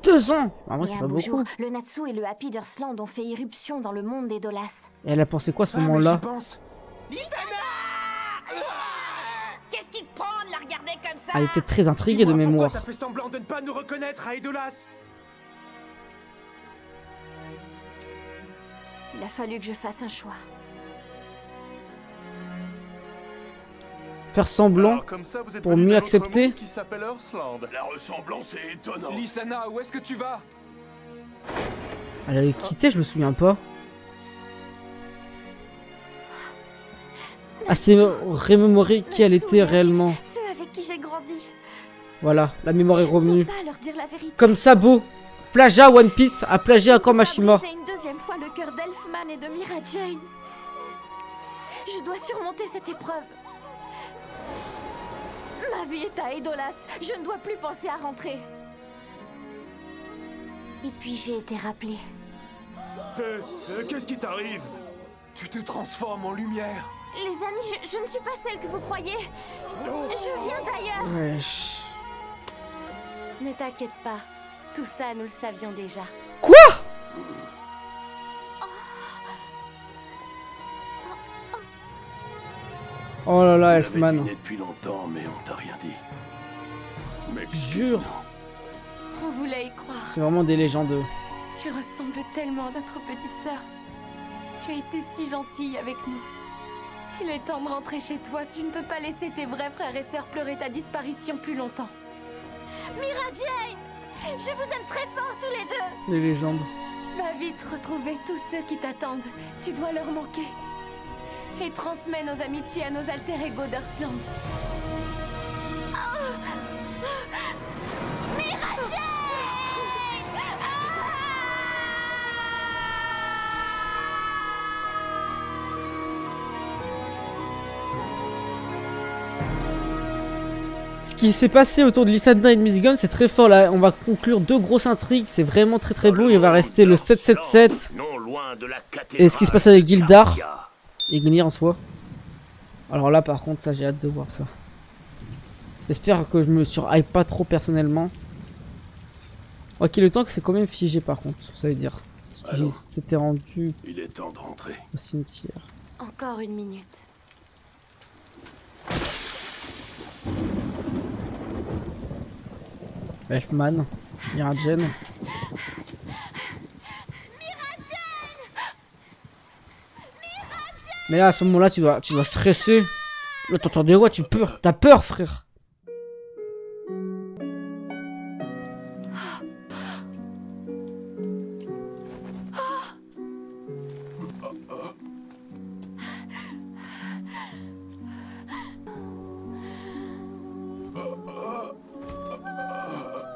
2 ans? Ah moi Et c'est un pas beau beaucoup. jour, le Natsu et le Happy d'Earthland ont fait irruption dans le monde des Dolas. Et elle a pensé quoi à ce Ah, mais moment-là? j'y pense. Qu'est-ce qui te prend de la regarder comme ça? Elle était très intriguée de Dis-moi, mémoire. pourquoi t'as fait semblant de ne pas nous reconnaître à Edolas? Il a fallu que je fasse un choix. Faire semblant Alors, comme ça, vous êtes pour venu mieux d'un autre accepter. monde qui s'appelle Earthland. La ressemblance est étonnante. Lissana, où est-ce que tu vas? Elle avait quitté, je me souviens pas. Ah c'est remémorer qui elle était réellement. Ceux avec qui j'ai grandi. Voilà, la mémoire est Je ne revenue. peux pas leur dire la vérité. Comme Sabo, plagiat One Piece, a plagié encore Mashima. C'est une deuxième fois le cœur d'Elfman et de Miragen. Je dois surmonter cette épreuve. Ma vie est à Edolas. Je ne dois plus penser à rentrer. Et puis j'ai été rappelée. Qu'est-ce qui t'arrive? Tu te transformes en lumière. Les amis, je ne suis pas celle que vous croyez. Je viens d'ailleurs. Wesh. Ne t'inquiète pas. Tout ça, nous le savions déjà. Quoi? Oh là là, Elfman. Depuis longtemps, mais on t'a rien dit. Jure. On voulait y croire. C'est vraiment des légendes. Tu ressembles tellement à notre petite sœur. Tu as été si gentille avec nous. Il est temps de rentrer chez toi. Tu ne peux pas laisser tes vrais frères et sœurs pleurer ta disparition plus longtemps. Miragen, je vous aime très fort tous les deux. Les légendes. Va vite retrouver tous ceux qui t'attendent. Tu dois leur manquer. Et transmets nos amitiés à nos alter ego d'Earthland. Ce qui s'est passé autour de Lissana et de Miss Gun, c'est très fort là. On va conclure 2 grosses intrigues, c'est vraiment très beau. Il va rester le 777 et ce qui se passe avec Gildar et Gnir en soi. Alors là par contre ça j'ai hâte de voir ça. J'espère que je me surhype pas trop personnellement. Ok, le temps que c'est quand même figé par contre, ça veut dire. Parce qu'il s'était rendu Il est temps de rentrer. au cimetière. Encore une minute. Elfman, Miragen. Mais là, à ce moment-là, tu dois stresser. Là, t'entends des voix, tu peur. T'as peur, frère.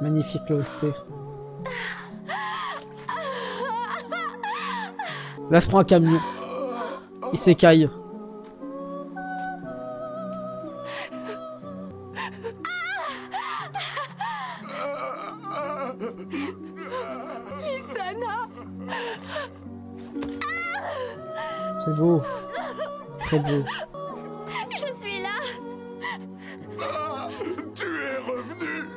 Magnifique l'OST. Là, se prend un camion. Il s'écaille. Lisanna. C'est beau. Très beau. Je suis là. Tu es revenu.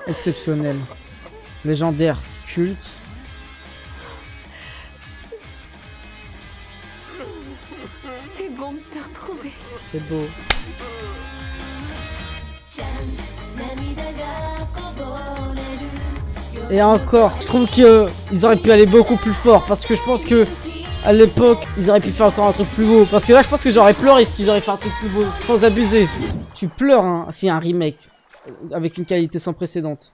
Exceptionnel. Légendaire. Culte. C'est bon de te retrouver. C'est beau. Et encore, je trouve que ils auraient pu aller beaucoup plus fort parce que je pense que à l'époque, ils auraient pu faire encore un truc plus beau. Parce que là, je pense que j'aurais pleuré s'ils auraient fait un truc plus beau, sans abuser. Tu pleures hein, s'il y a un remake avec une qualité sans précédente.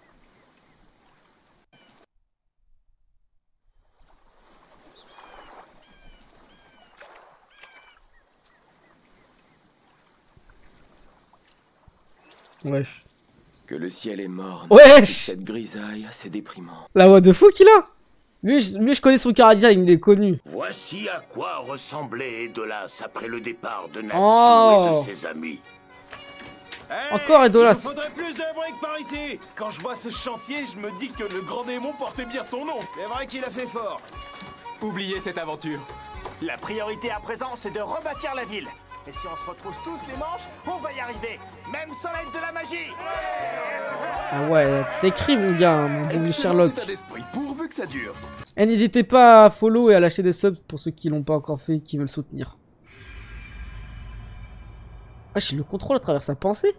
Wesh. Que le ciel est mort. Wesh. Cette grisaille, c'est déprimant. La voix de fou qu'il a. Lui, je connais son chara-design, il est connu. Voici à quoi ressemblait Edolas après le départ de Natsu et de ses amis. Hey, encore Edolas. Il faudrait plus de briques par ici. Quand je vois ce chantier, je me dis que le grand démon portait bien son nom. C'est vrai qu'il a fait fort. Oubliez cette aventure. La priorité à présent, c'est de rebâtir la ville. Et si on se retrouve tous les manches, on va y arriver. Même sans l'aide de la magie. Ah ouais, t'écris mon gars, mon bon Sherlock. Pourvu que ça dure. Et n'hésitez pas à follow et à lâcher des subs pour ceux qui l'ont pas encore fait et qui veulent soutenir. Ah, j'ai le contrôle à travers sa pensée.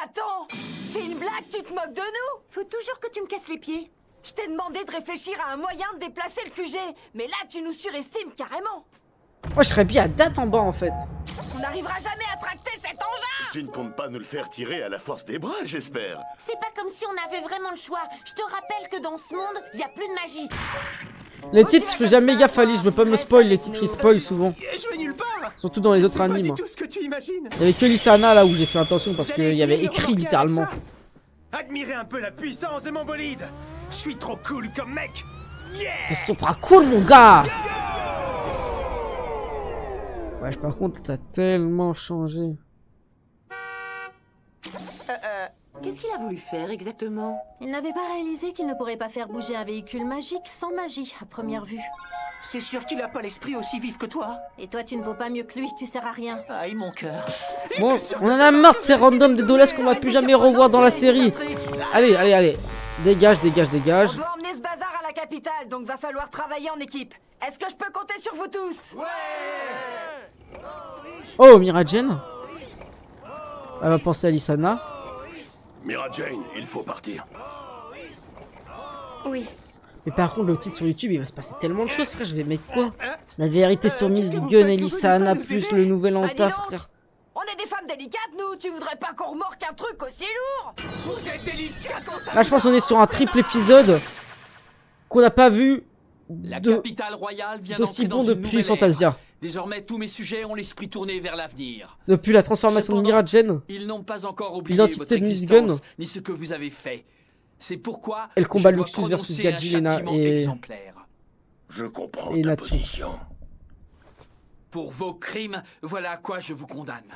Attends, c'est une blague, tu te moques de nous? Faut toujours que tu me casses les pieds. Je t'ai demandé de réfléchir à un moyen de déplacer le QG, mais là tu nous surestimes carrément. Moi, je serais bien à date en bas en fait. On n'arrivera jamais à tracter cet engin. Tu ne comptes pas nous le faire tirer à la force des bras, j'espère. C'est pas comme si on avait vraiment le choix. Je te rappelle que dans ce monde, il y a plus de magie. Les titres, je fais jamais gaffe à lire, je veux pas me spoil, les titres ils spoil souvent. Je vais nulle part. Surtout dans les autres animes. Pas du tout ce que tu imagines. Il y avait que Lisanna là où j'ai fait attention parce qu'il y avait écrit littéralement. Admirez un peu la puissance de mon bolide. Je suis trop cool comme mec. Yeah. T'es super cool mon gars. Ouais, par contre, t'as tellement changé. Qu'est-ce qu'il a voulu faire exactement? Il n'avait pas réalisé qu'il ne pourrait pas faire bouger un véhicule magique sans magie à première vue. C'est sûr qu'il a pas l'esprit aussi vif que toi. Et toi, tu ne vaux pas mieux que lui, tu sers à rien. Aïe, mon cœur. Bon, on en a marre de ces randoms des Dolas qu'on va plus jamais revoir dans la série. Allez, allez, allez. Dégage, dégage, dégage. On doit emmener ce bazar à la capitale, donc va falloir travailler en équipe. Est-ce que je peux compter sur vous tous? Ouais. Oh, Mira Jane. Elle va penser à Lisanna. Mira Jane, il faut partir. Oui. Mais par contre, le titre sur YouTube, il va se passer tellement de choses, frère. Je vais mettre quoi? La vérité sur Miss Gun et Lisanna, plus le nouvel Anta, frère. On est des femmes délicates, nous. Tu voudrais pas qu'on remorque un truc aussi lourd? Vous êtes délicat quand ça. Là, je pense qu'on est sur un triple épisode qu'on n'a pas vu La capitale royale vient d'aussi d'entrer bon dans une depuis nouvelle Fantasia. ère. Désormais, tous mes sujets ont l'esprit tourné vers l'avenir. Depuis la transformation de Mira Jane. Ils n'ont pas encore oublié L'identité votre de Miss existence, Gun. ni ce que vous avez fait. C'est pourquoi Et le combat je dois Luxus versus prononcer un Gadjilena châtiment et... exemplaire. Je comprends Et ta Natsu. position. Pour vos crimes, voilà à quoi je vous condamne.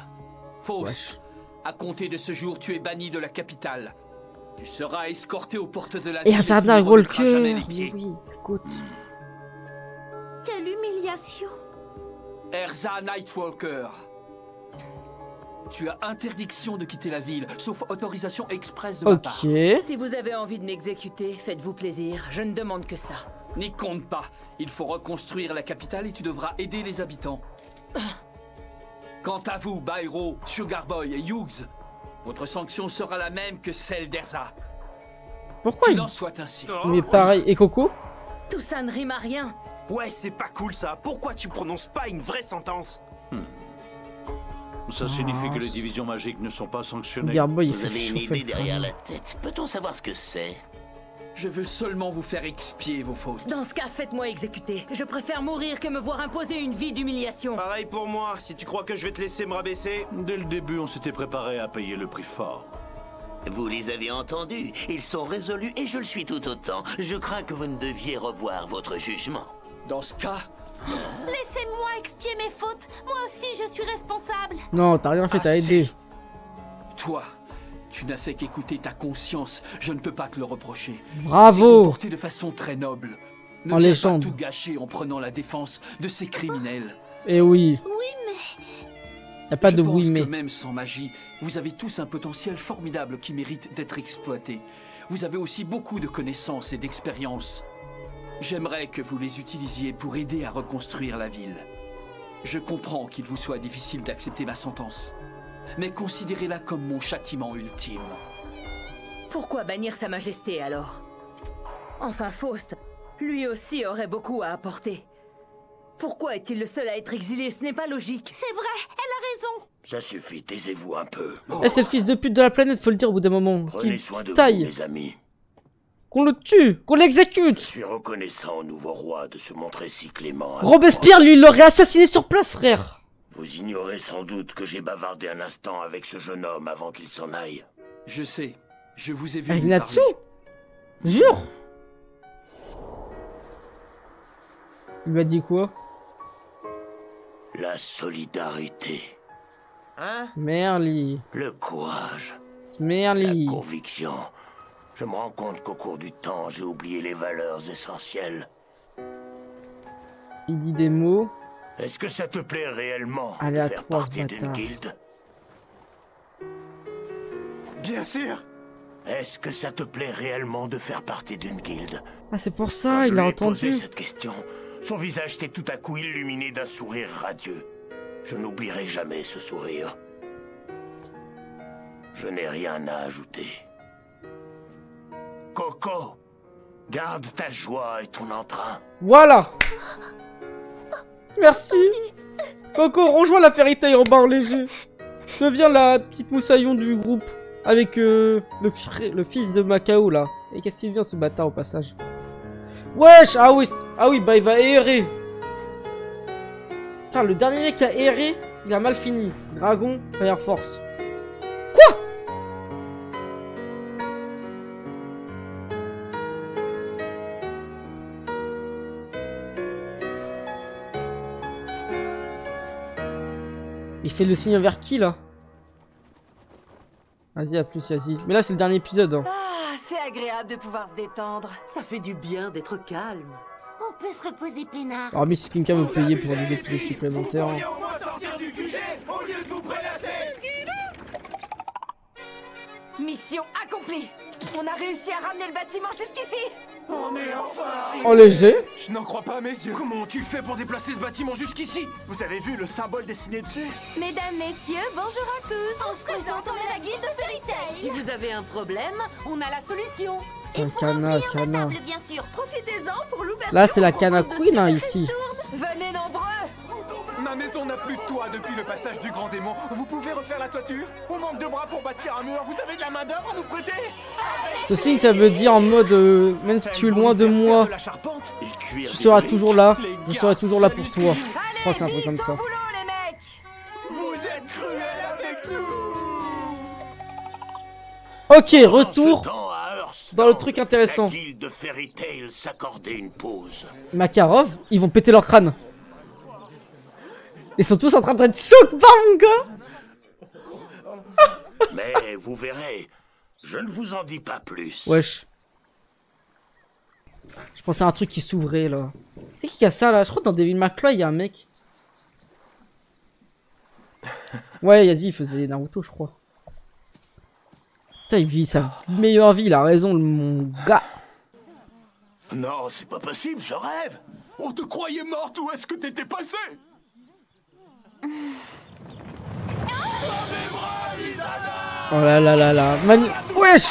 Faust, à compter de ce jour, tu es banni de la capitale. Tu seras escorté aux portes de la Et ville Hazard tu n'y remettras jamais Walker. les pieds. Oui, écoute. Quelle humiliation. Erza Nightwalker. Tu as interdiction de quitter la ville, sauf autorisation expresse de ma part. Ok. Si vous avez envie de m'exécuter, faites-vous plaisir. Je ne demande que ça. N'y compte pas. Il faut reconstruire la capitale et tu devras aider les habitants. Quant à vous, Bairo, Sugarboy et Hughes, votre sanction sera la même que celle d'Erza. Pourquoi Qu'il il... en soit ainsi. Mais pareil. Et Coco? Tout ça ne rime à rien. Ouais, c'est pas cool ça. Pourquoi tu prononces pas une vraie sentence? Ça signifie que les divisions magiques ne sont pas sanctionnées. Garboy, Vous avez une idée derrière la tête. Peut-on savoir ce que c'est? Je veux seulement vous faire expier vos fautes. Dans ce cas, faites-moi exécuter. Je préfère mourir que me voir imposer une vie d'humiliation. Pareil pour moi. Si tu crois que je vais te laisser me rabaisser... Dès le début, on s'était préparé à payer le prix fort. Vous les avez entendus. Ils sont résolus et je le suis tout autant. Je crains que vous ne deviez revoir votre jugement. Dans ce cas... Laissez-moi expier mes fautes. Moi aussi, je suis responsable. Non, t'as rien fait, t'as aidé. Toi, tu n'as fait qu'écouter ta conscience. Je ne peux pas te le reprocher. Bravo. Tu t'es comporté de façon très noble. Ne En viens légende. pas tout gâcher en prenant la défense de ces criminels. Eh oui. Oui, mais... Y'a pas de Je oui pense mais. que même sans magie, vous avez tous un potentiel formidable qui mérite d'être exploité. Vous avez aussi beaucoup de connaissances et d'expérience. J'aimerais que vous les utilisiez pour aider à reconstruire la ville. Je comprends qu'il vous soit difficile d'accepter ma sentence, mais considérez-la comme mon châtiment ultime. Pourquoi bannir Sa Majesté alors? Enfin, Faust, lui aussi aurait beaucoup à apporter. Pourquoi est-il le seul à être exilé? Ce n'est pas logique. C'est vrai, elle a raison. Ça suffit, taisez-vous un peu. Eh, c'est le fils de pute de la planète, faut le dire au bout d'un moment. Prenez Qu'il soin se de vous, taille. mes amis. Qu'on le tue, qu'on l'exécute. Je suis reconnaissant au nouveau roi de se montrer si clément. Robespierre, lui, il l'aurait assassiné sur place, frère. Vous ignorez sans doute que j'ai bavardé un instant avec ce jeune homme avant qu'il s'en aille. Je sais, je vous ai vu Avec lui Natsu? parler. Jure. Il m'a dit quoi? La solidarité. Hein? Merli. Le courage. Merli. La conviction. Je me rends compte qu'au cours du temps, j'ai oublié les valeurs essentielles. Il dit des mots. Est-ce que ça te plaît réellement Allez, de à faire toi, partie d'une bâtard. guilde? Bien sûr. Est-ce que ça te plaît réellement de faire partie d'une guilde? Ah, c'est pour Quand ça, je il lui a ai posé entendu. cette question, son visage s'est tout à coup illuminé d'un sourire radieux. Je n'oublierai jamais ce sourire. Je n'ai rien à ajouter. Coco, garde ta joie et ton entrain. Voilà. Merci. Coco, rejoins la Fairy Tail en barre léger. Deviens la petite moussaillon du groupe. Avec le fils de Macao là. Et qu'est-ce qu'il devient ce bâtard au passage? Wesh. Ah oui, bah il va errer. Putain, le dernier mec qui a erré, il a mal fini. Dragon, Fire Force. Quoi? Il fait le signe vers qui là? Vas-y, à plus, Yazi. Mais là, c'est le dernier épisode. Hein. Ah, c'est agréable de pouvoir se détendre. Ça fait du bien d'être calme. On peut se reposer peinard. Alors, mais si quelqu'un veut payer pour des épisodes supplémentaires. Hein. Au moins sortir du QG au lieu de vous prélasser. Mission accomplie. On a réussi à ramener le bâtiment jusqu'ici. On est enfin. En léger. Je n'en crois pas à mes yeux. Comment tu le fais pour déplacer ce bâtiment jusqu'ici? Vous avez vu le symbole dessiné dessus? Mesdames, messieurs, bonjour à tous. On se présente, on est la guilde de Fairy Tail. Si vous avez un problème, on a la solution. Un cana. Bien sûr. Profitez-en pour l'ouverture. Là, c'est la Cana Queen, hein, ici. Venez nombreux. Ma maison n'a plus de toit depuis le passage du grand démon. Vous pouvez refaire la toiture? On manque de bras pour bâtir un mur. Vous avez de la main d'œuvre à nous prêter? Ceci, ça veut dire en mode, même si tu es loin de moi, je serai toujours là. Je serai toujours là pour toi. Je crois que c'est un truc comme ça. Vous êtes cruels avec nous. Ok, retour dans le truc intéressant. La guilde de Fairy Tail s'accordait une pause. Makarov, ils vont péter leur crâne. Ils sont tous en train d'être choqués par mon gars. Mais vous verrez, je ne vous en dis pas plus. Wesh. Je pensais à un truc qui s'ouvrait là. C'est qui a ça là? Je crois que dans Devil May Cry il y a un mec. Ouais, Yazi il faisait Naruto, je crois. Putain, il vit sa meilleure vie, il a raison, mon gars. Non, c'est pas possible, je rêve. On te croyait morte, où est-ce que t'étais passé? Oh là là là là. Wesh!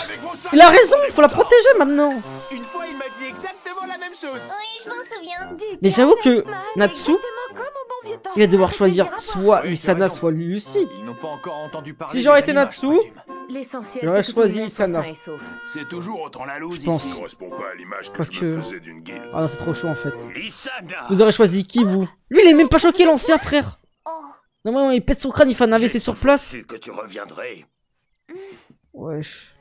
Il a raison, il faut la protéger maintenant. Une fois, il m'a dit exactement la même chose. Oui, je m'en souviens. Mais j'avoue que Natsu, il va devoir choisir soit Lisana, soit lui aussi. Ils n'ont pas encore entendu parler. Si j'aurais été Natsu, L'essentiel, j'aurais c'est que tout le choisi monde soit Lisana. sain et sauf. C'est toujours autant la loose Je pense. ici. Ça correspond pas à l'image que Quoi je que- me faisais d'une guilde. Ah non, c'est trop chaud en fait. Lisana. Vous aurez choisi qui, vous? Lui, il est même pas choqué, l'ancien frère. Non, il pète son crâne, il fait un AVC sur place. J'ai que tu reviendrais. Wesh.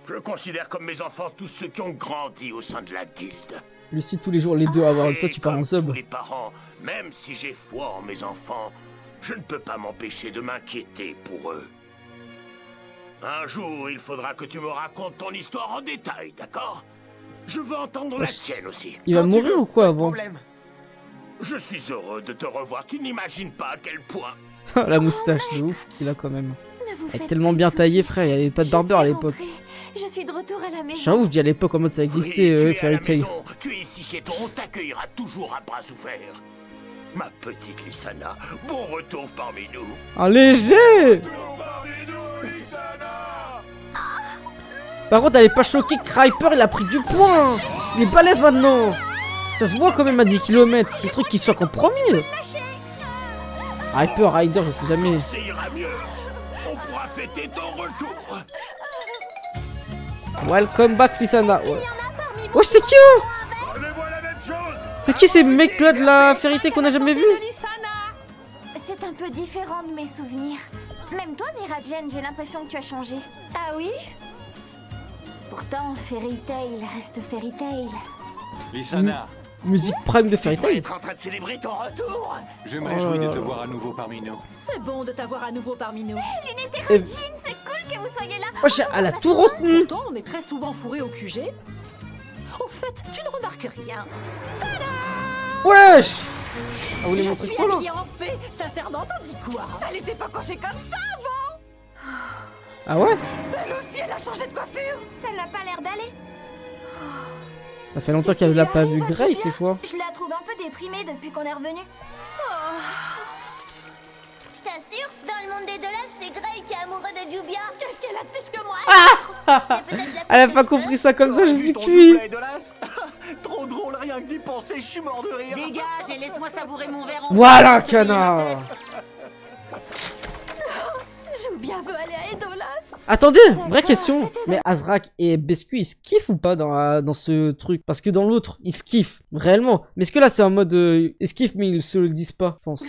Je considère comme mes enfants tous ceux qui ont grandi au sein de la guilde. Lucie, tous les jours, les deux à avoir toi, tu pars en sub. Tous les parents, même si j'ai foi en mes enfants, je ne peux pas m'empêcher de m'inquiéter pour eux. Un jour, il faudra que tu me racontes ton histoire en détail, d'accord? Je veux entendre la Wesh. tienne aussi. Il va mourir ou quoi avant? Je suis heureux de te revoir, tu n'imagines pas à quel point. La moustache de ouf qu'il a quand même. vous Elle est faites tellement bien taillée, frère, il n'y avait pas de barbeur à l'époque. Je suis de retour à la maison. J'avoue, je dis à l'époque en mode ça existait, tu es à Fairy la Tail. maison, tu es ici chez toi, on t'accueillera toujours à bras ouverts. Ma petite Lisana, bon retour parmi nous. Un léger! Par contre, elle est pas choquée que Hyper il a pris du poing! Il est balèze maintenant! Ça se voit quand même à 10 km, c'est le truc qui choque en premier! Hyper, Rider, je sais jamais. Ça ira mieux. On pourra fêter ton retour. Welcome back, Lisana. Ouais. Oh, c'est qui eux? C'est qui ces mecs là de la Fairy Tail qu'on a jamais vu? C'est un peu différent de mes souvenirs. Même toi, Miragen, j'ai l'impression que tu as changé. Ah oui? Pourtant, Fairy Tail reste Fairy Tail. Lisana, Musique prime de Fairy Tail. Être en train de célébrer ton retour. je me réjouis de te voir à nouveau parmi nous. C'est bon de t'avoir à nouveau parmi nous. L'unité Et- Rajin, c'est cool que vous soyez là. Wesh, elle a tout retenu. Pourtant, on est très souvent fourré au QG. Au fait, tu ne remarques rien. Wesh! Ah, vous voulez Je montrer suis quoi là? habillée en fée. Sincèrement, t'en dis quoi? Elle était pas coiffée comme ça avant. Ah ouais? Elle aussi, elle a changé de coiffure. Ça n'a pas l'air d'aller. Ça fait longtemps qu'elle l'a pas vu Grace ces fois. Je la trouve un peu déprimée depuis qu'on est revenu. Je t'assure, dans le monde des Dolas, c'est Grey qui est amoureux de Jubia. Qu'est-ce qu'elle a de plus que moi? Elle a pas compris ça comme ça, je suis cuit. Trop drôle, rien que d'y penser, je suis mort de rire. Dégage et laisse-moi savourer mon verre en Voilà, canard! Jubia veut aller à Edolas. Attendez, vraie question. Mais Azrak et Bescu, ils se kiffent ou pas dans ce truc? Parce que dans l'autre, ils se kiffent, réellement. Mais est-ce que là, c'est en mode... ils se kiffent, mais ils se le disent pas, je pense.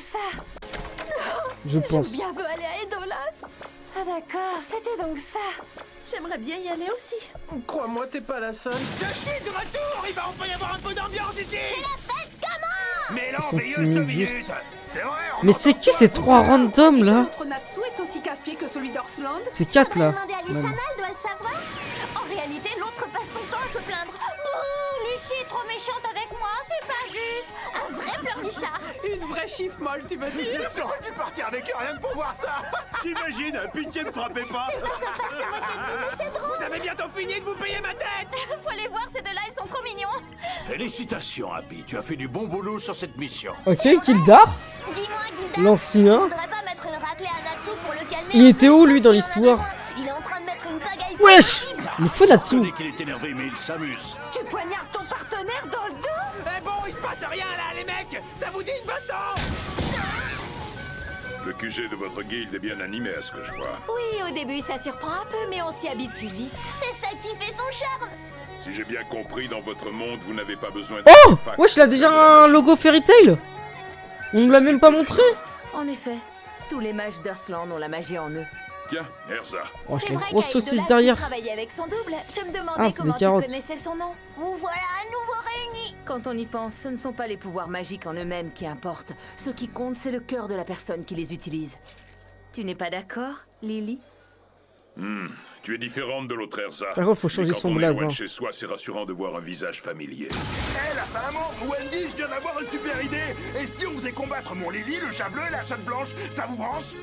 Je pense. Jubia veut aller à Edolas. Ah d'accord, c'était donc ça. J'aimerais bien y aller aussi. Crois-moi, t'es pas la seule. Je suis de retour. Il va enfin y avoir un peu d'ambiance ici. C'est la fête, comment? Mais Ils sont l'enveilleuse de timides, juste. minutes. C'est vrai. on Mais entend c'est qui pas ces trop trois bien. randoms là? Notre Natsu est aussi casse-pied que celui d'Orsland. C'est 4 là. Demander à Lisana, même. elle doit le savoir. En réalité, l'autre passe son temps à se plaindre. Oh, Lucie est trop méchante avec moi, c'est pas juste. Un vrai pleurnichard. Une vraie chiffre molle, tu veux dire? J'aurais dû partir avec eux rien que pour voir ça. T'imagines, pitié ne frappez pas. Vous avez bientôt fini de vous payer ma tête. Faut les voir, ces deux-là, ils sont trop mignons. Félicitations, Happy, tu as fait du bon boulot sur cette mission. Ok, Kildar. Dis-moi, Gilda, L'ancien. tu voudrais pas mettre une raclée à Natsu pour le calmer? Il un était peu, où je lui pense dans qu'il en a l'histoire? besoin. Il est en train de mettre une pagaille. Wesh! Il est fou Je Natsu. reconnais qu'il est énervé, mais il s'amuse. Tu poignardes ton partenaire dans le dos? Eh bon, il se passe rien là, les mecs. Ça vous dit une baston? Le QG de votre guilde est bien animé à ce que je vois. Oui, au début, ça surprend un peu, mais on s'y habitue vite. C'est ça qui fait son charme. Si j'ai bien compris, dans votre monde, vous n'avez pas besoin de... Oh! Wesh, il a déjà un logo Fairy Tail. On me l'a même pas montré. En effet, tous les mages d'Earthland ont la magie en eux. Tiens, Erza. Oh, je C'est l'ai vrai grosse qu'à saucisse Edolas, tu derrière. travaillais avec son double. Je me demandais Ah, c'est comment des tu carottes. connaissais son nom. Vous voilà à nouveau réunis. Quand on y pense, ce ne sont pas les pouvoirs magiques en eux-mêmes qui importent. Ce qui compte, c'est le cœur de la personne qui les utilise. Tu n'es pas d'accord, Lily? Tu es différente de l'autre Erza. Par contre, faut changer Mais quand son on est blaze, loin de hein. chez soi, c'est rassurant de voir un visage familier. Hé, la salamandre, Wendy, je viens d'avoir une super idée. Et si on faisait combattre mon Lily, le chat bleu et la chatte blanche, ça vous branche?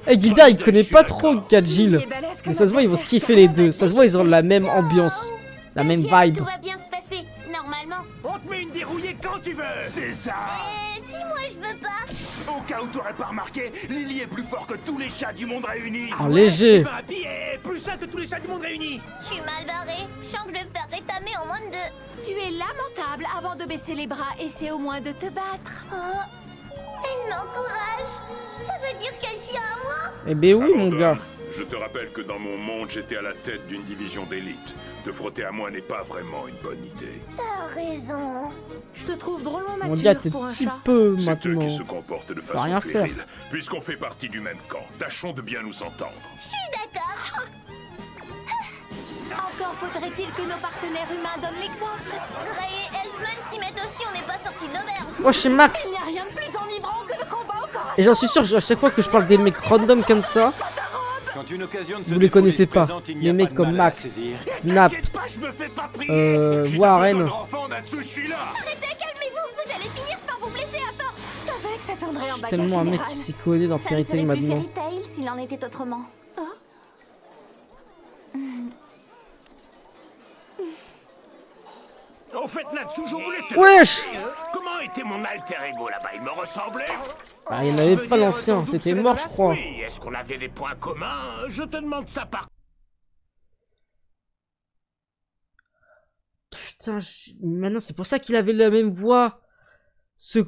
Eh, Gilda, il connaît pas trop Gajil. Mais ça se voit, ils vont se kiffer les deux. Ça se voit, ils ont la même ambiance. La même vibe. Tout va bien se passer, normalement. On te met une dérouillée quand tu veux. C'est ça. Et si moi je veux pas? Au cas où t'aurais pas remarqué, Lily est plus fort que tous les chats du monde réunis. En léger. Et Happy est plus chat que tous les chats du monde réunis. Je suis mal barré. Je sens que je vais me faire rétamer en moins de 2. Tu es lamentable. Avant de baisser les bras, essaie au moins de te battre. Oh, elle m'encourage. Ça veut dire qu'elle tient à moi. Eh ben oui, mon gars. Je te rappelle que dans mon monde, j'étais à la tête d'une division d'élite. Te frotter à moi n'est pas vraiment une bonne idée. T'as raison. Je te trouve drôlement Mon gars, mature t'es pour un petit chat. peu C'est eux maintenant. qui se comportent de Faut façon rien faire. puérile. Puisqu'on fait partie du même camp, tâchons de bien nous entendre. Je suis d'accord. Encore faudrait-il que nos partenaires humains donnent l'exemple. Gray et Elfman s'y mettent aussi, on n'est pas sortis de l'auberge. Moi, je suis Max. Il n'y a rien de plus enivrant que le combat au corps à Et j'en suis sûr, à chaque fois que je parle des mecs random comme ça, Quand une occasion de se vous les défouler connaissez se pas. présente, il n'y Les a mecs pas de comme mal à la Max, saisir. Snap, T'inquiète pas, je me fais pas prier. Si t'as Warren. besoin de renfort là-dessous, je suis là. Arrêtez, calmez-vous, vous allez finir par vous blesser à force. Je savais que ça tournerait en bagarre Tellement un mec générale. qui s'y connaît dans Ça Fairy ne serait Tail plus maintenant. Fairy Tail s'il en était autrement. Au fait, là-dessous, je voulais te Wesh. demander, comment était mon alter ego là-bas? Il me ressemblait? Ah, il n'y en avait pas l'ancien, c'était mort, je crois. Oui, est-ce qu'on avait des points communs? Je te demande ça par... Putain, maintenant c'est pour ça qu'il avait la même voix. Ce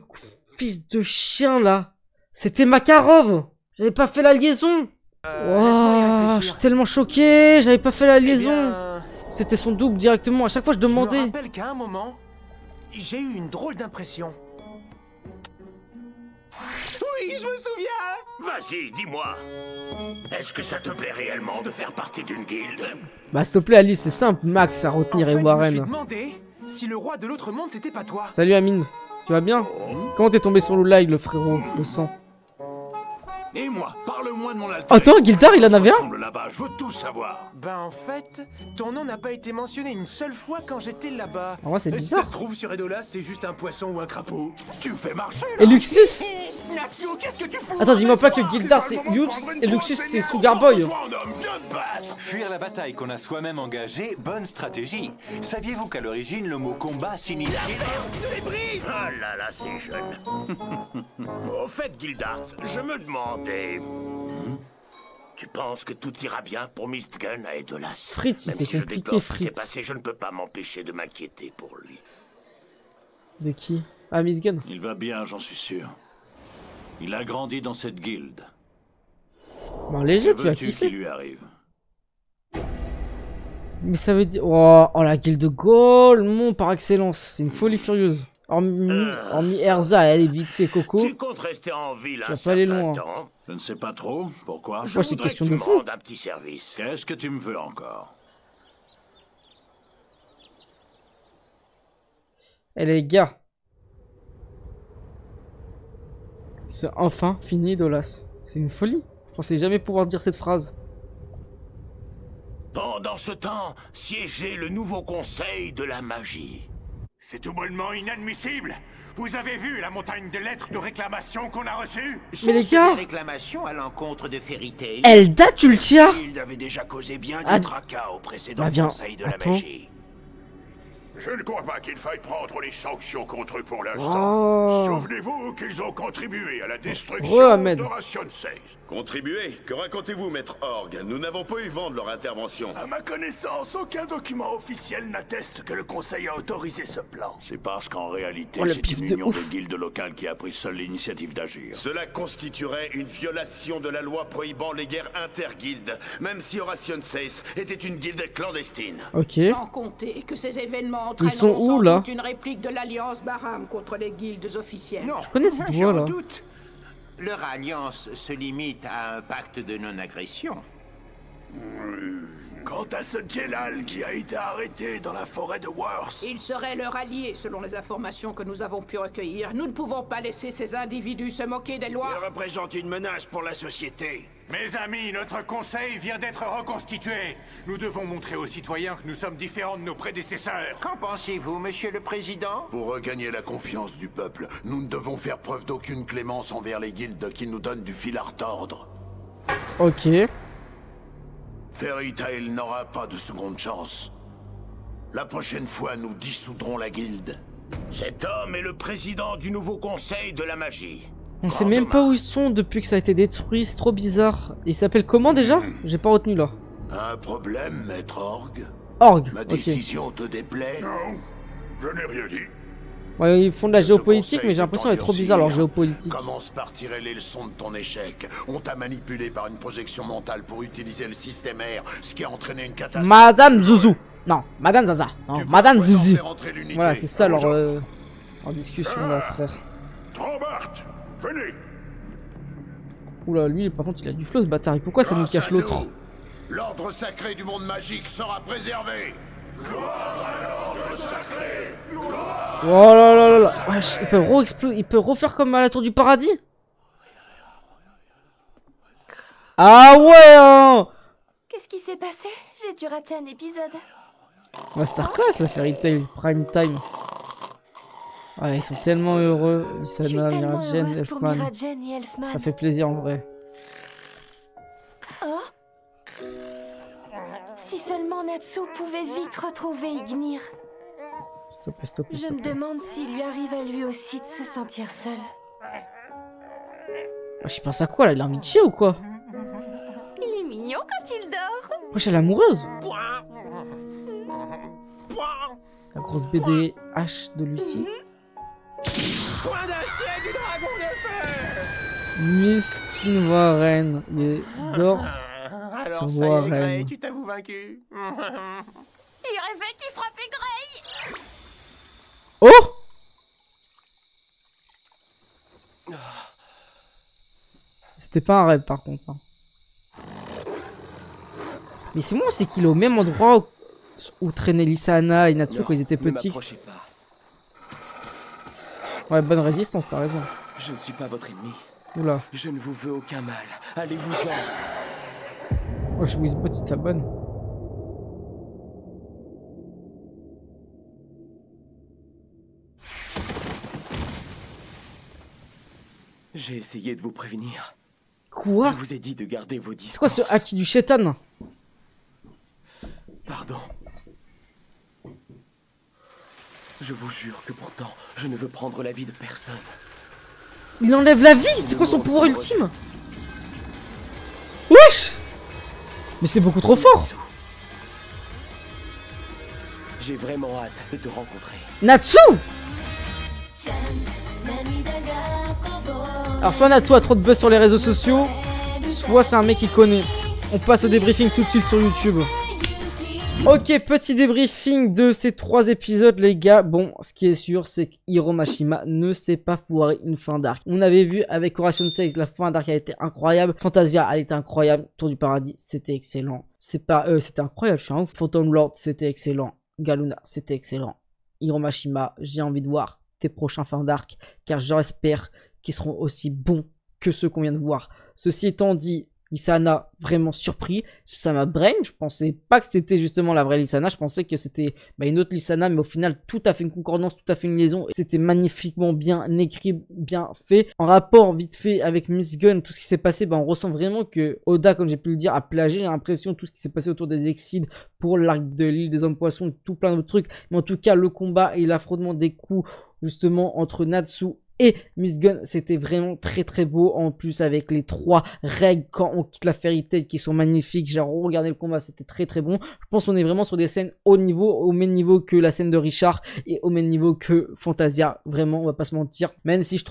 fils de chien là. C'était Makarov. J'avais pas fait la liaison. Oh, je suis tellement choqué. J'avais pas fait la liaison. C'était son double directement. À chaque fois je Je me demandais. rappelle qu'à un moment, j'ai eu une drôle d'impression. Oui, je me souviens. Vas-y, dis-moi. Est-ce que ça te plaît réellement de faire partie d'une guilde? Bah s'il te plaît Alice, c'est simple. Max à retenir et Je me suis Warren. demandé si le roi de l'autre monde c'était pas toi. Salut Amine. Tu vas bien? Comment t'es tombé sur le live le frérot? Le sang. Et moi, parle-moi de mon alter Attends, ego. Gildar, il en avait un? Ressemble là-bas, je veux tout savoir. Ben en fait, ton nom n'a pas été mentionné une seule fois quand j'étais là-bas. En vrai, c'est Si bizarre. ça se trouve sur Edolas, t'es juste un poisson ou un crapaud. Tu fais marcher Et Luxus? Natsu, qu'est-ce que tu fous? Attends, dis-moi pas que Gildar c'est Hughes et Luxus c'est Sugar Boy. Fuir la bataille qu'on a soi-même engagée, bonne stratégie. Saviez-vous qu'à l'origine, le mot combat signifie... Ah là là, c'est jeune. Au fait, Gildart, je me demandais... Tu penses que tout ira bien pour Mistgun à Edolas? Fritz, Même c'est si je compliqué, déplore ce qui s'est Fritz. passé, je ne peux pas m'empêcher de m'inquiéter pour lui. De qui? Ah, Miss Gun. Il va bien, j'en suis sûr. Il a grandi dans cette guilde. Bon, léger, Que tu as veux-tu kiffé. qui lui arrive? Mais ça veut dire... Oh, la guilde Golemon par excellence. C'est une folie furieuse. Hormis Erza, elle est vite fait coco. Tu comptes rester en ville Tu un vas pas aller certain loin. temps? Je ne sais pas trop. Pourquoi? Je Moi, c'est voudrais question que tu de me fou. rendes un petit service. Qu'est-ce que tu me veux encore? Eh les gars. C'est enfin fini Dolas. C'est une folie. Je pensais jamais pouvoir dire cette phrase. Pendant ce temps, siégeait le nouveau conseil de la magie. C'est tout bonnement inadmissible. Vous avez vu la montagne de lettres de réclamation qu'on a reçues? Mais les gars, Des réclamations à l'encontre de Fairy Tail. Elda, tu le tiens? Il avait déjà causé bien Ah, du tracas au précédent bah, viens, conseil de la attends. magie. Je ne crois pas qu'il faille prendre les sanctions contre eux pour l'instant. Oh. Souvenez-vous qu'ils ont contribué à la destruction Ahmed. d'Horation 16. Contribuer? Que racontez-vous, maître Org? Nous n'avons pas eu vent de leur intervention. À ma connaissance, aucun document officiel n'atteste que le conseil a autorisé ce plan. C'est parce qu'en réalité, Oh, le c'est pif une de union ouf. de guildes locales qui a pris seule l'initiative d'agir. Cela constituerait une violation de la loi prohibant les guerres interguildes, même si Horation 16 était une guilde clandestine. Ok. Sans compter que ces événements Ils sont entraîneront où, sans là doute une réplique de l'Alliance Baham contre les guildes officielles. Non, Je connais cette j'en voix là. doute. Leur alliance se limite à un pacte de non-agression. Quant à ce Jelal qui a été arrêté dans la forêt de Worth, Ils seraient leur allié, selon les informations que nous avons pu recueillir. Nous ne pouvons pas laisser ces individus se moquer des lois. il représente une menace pour la société. Mes amis, notre conseil vient d'être reconstitué. Nous devons montrer aux citoyens que nous sommes différents de nos prédécesseurs. Qu'en pensez-vous, monsieur le président? Pour regagner la confiance du peuple, nous ne devons faire preuve d'aucune clémence envers les guildes qui nous donnent du fil à retordre. Ok. Fairy Tail n'aura pas de seconde chance. La prochaine fois, nous dissoudrons la guilde. Cet homme est le président du nouveau conseil de la magie. On sait même pas où ils sont depuis que ça a été détruit, c'est trop bizarre. Il s'appelle comment déjà? J'ai pas retenu là. Un problème, maître Org? Org, Ma ok. décision te déplaît? Non, je n'ai rien dit. Ouais, ils font de la géopolitique, mais j'ai l'impression qu'elle est trop bizarre leur géopolitique. Commence par tirer les leçons de ton échec. On t'a manipulé par une projection mentale pour utiliser le système R, ce qui a entraîné une catastrophe. Madame Zouzou. Non, Madame Zaza. Non, Madame Zizi. Voilà, c'est ça leur discussion là, frère. Trombart, venez. Oula, lui par contre il a du flow ce bâtard. Et pourquoi ça nous cache l'autre? L'ordre sacré du monde magique sera préservé. Gloire à l'ordre sacré. Oh là là là là. Wesh, il peut refaire comme à la tour du paradis. Ah ouais hein. Qu'est-ce qui s'est passé? J'ai dû rater un épisode. Masterclass la Fairy Tail Prime Time. Ouais, ils sont tellement heureux. Lissana, Miragen, Elfman. Ça fait plaisir en vrai. Oh, si seulement Natsu pouvait vite retrouver Ignir. Stop, stop, Je me demande s'il lui arrive à lui aussi de se sentir seul. Je pense à quoi là? Il a envie de chier ou quoi? Il est mignon quand il dort. Wesh, elle est amoureuse. La grosse BD H de Lucie. Point d'acier du dragon de feu. Miskin Warren. Il dort. Alors sur ça y est, Warren. Grey, tu t'avoues vaincu. Il rêvait qu'il frappait Grey. Oh! C'était pas un rêve par contre. Hein. Mais c'est moi aussi qu'il est au même endroit où traînaient Lissana et Natsu quand ils étaient petits. Ouais, bonne résistance, t'as raison. Je ne suis pas votre ennemi. Oula. Je ne vous veux aucun mal. Allez-vous-en. Wesh, Wizbot, il t'abonne. J'ai essayé de vous prévenir. Quoi? Je vous ai dit de garder vos distances. C'est quoi ce haki du chétan? Pardon. Je vous jure que pourtant, je ne veux prendre la vie de personne. Il enlève la vie? C'est quoi son pouvoir ultime? Wesh! Mais c'est beaucoup trop fort! J'ai vraiment hâte de te rencontrer. Natsu! Alors soit Natsu a trop de buzz sur les réseaux sociaux, soit c'est un mec qui connaît. On passe au débriefing tout de suite sur YouTube. Ok, petit débriefing de ces 3 épisodes les gars. Bon, ce qui est sûr c'est que Hiro Mashima ne s'est pas foiré une fin d'arc. On avait vu avec Horation 6 la fin d'arc a été incroyable. Fantasia elle était incroyable. Tour du paradis c'était excellent. C'était incroyable, je suis un ouf. Phantom Lord c'était excellent. Galuna c'était excellent. Hiro Mashima, j'ai envie de voir tes prochains fins d'arc car j'espère qu'ils seront aussi bons que ceux qu'on vient de voir. Ceci étant dit, Lissana, vraiment surpris. Ça m'a brain. Je pensais pas que c'était justement la vraie Lissana. Je pensais que c'était une autre Lissana. Mais au final, tout a fait une concordance, tout a fait une liaison. C'était magnifiquement bien écrit, bien fait. En rapport vite fait avec Miss Gunn, tout ce qui s'est passé, on ressent vraiment que Oda, comme j'ai pu le dire, a plagié. J'ai l'impression tout ce qui s'est passé autour des Excides pour l'arc de l'île des hommes poissons, tout plein d'autres trucs. Mais en tout cas, le combat et l'affrontement des coups justement entre Natsu et Miss Gunn, c'était vraiment très très beau. En plus avec les 3 règles quand on quitte la Fairy Tail qui sont magnifiques. J'ai regardé le combat, c'était très très bon. Je pense qu'on est vraiment sur des scènes haut niveau, au même niveau que la scène de Richard et au même niveau que Fantasia. Vraiment, on va pas se mentir. Même si je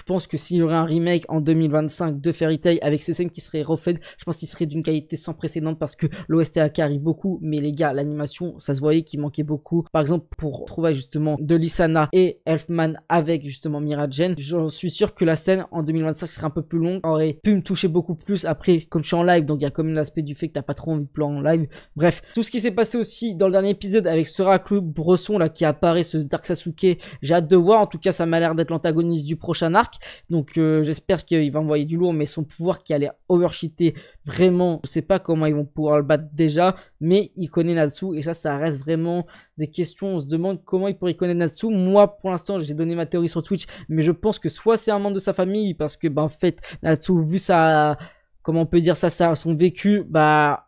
pense que s'il y aurait un remake en 2025 de Fairy Tail avec ces scènes qui seraient refaites, je pense qu'il serait d'une qualité sans précédent parce que l'OSTAK arrive beaucoup. Mais les gars, l'animation, ça se voyait qu'il manquait beaucoup. Par exemple, pour trouver justement de Lissana et Elfman avec justement Miragen, je suis sûr que la scène en 2025 serait un peu plus longue, aurait pu me toucher beaucoup plus. Après, comme je suis en live, donc il y a quand même l'aspect du fait que t'as pas trop envie de pleurer en live. Bref, tout ce qui s'est passé aussi dans le dernier épisode avec Seraku Bresson là qui apparaît, ce Dark Sasuke, j'ai hâte de voir. En tout cas, ça m'a l'air d'être l'antagoniste du prochain arc, donc j'espère qu'il va envoyer du lourd. Mais son pouvoir qui allait overcheater vraiment, je sais pas comment ils vont pouvoir le battre déjà, mais il connaît Natsu et ça reste vraiment des questions. On se demande comment il pourrait connaître Natsu. Moi pour l'instant j'ai donné ma théorie sur Twitch, mais je pense que soit c'est un membre de sa famille parce que en fait Natsu, vu sa, comment on peut dire ça, son vécu,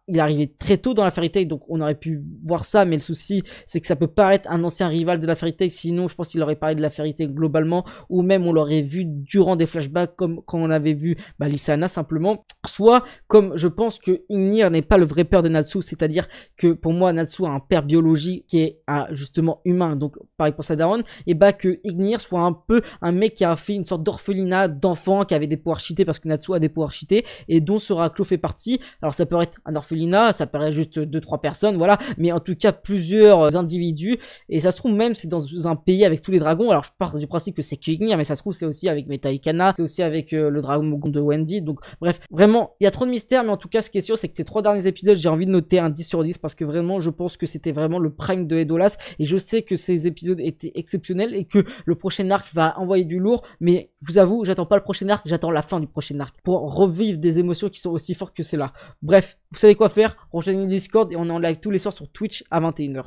il est arrivé très tôt dans la Fairy Tail, donc on aurait pu voir ça, mais le souci c'est que ça peut paraître un ancien rival de la Fairy Tail, sinon je pense qu'il aurait parlé de la Fairy Tail globalement, ou même on l'aurait vu durant des flashbacks comme quand on avait vu Lysana simplement, soit comme je pense que Ignir n'est pas le vrai père de Natsu, c'est-à-dire que pour moi Natsu a un père biologique qui est justement humain, donc pareil pour sa daronne, et bah que Ignir soit un peu un mec qui a fait une sorte d'orphelinat d'enfants qui avait des pouvoirs cheatés parce que Natsu a des pouvoirs cheatés et dont ce raclo fait partie. Alors ça peut être un orphelinat, ça paraît juste 2-3 personnes, voilà, mais en tout cas plusieurs individus, et ça se trouve même c'est dans un pays avec tous les dragons. Alors je pars du principe que c'est que Ignir, mais ça se trouve c'est aussi avec Meta Ikana, c'est aussi avec le dragon de Wendy, donc bref, vraiment il y a trop de mystères, mais en tout cas ce qui est sûr c'est que ces 3 derniers épisodes j'ai envie de noter un 10 sur 10 parce que vraiment je pense que c'était vraiment le prime de Edolas, et je sais que ces épisodes étaient exceptionnels et que le prochain arc va envoyer du lourd, mais je vous avoue j'attends pas le prochain arc, j'attends la fin du prochain arc pour revivre des émotions qui sont aussi fortes que celle-là. Bref, vous savez quoi faire, rejoignez le Discord et on est en live tous les soirs sur Twitch à 21 h.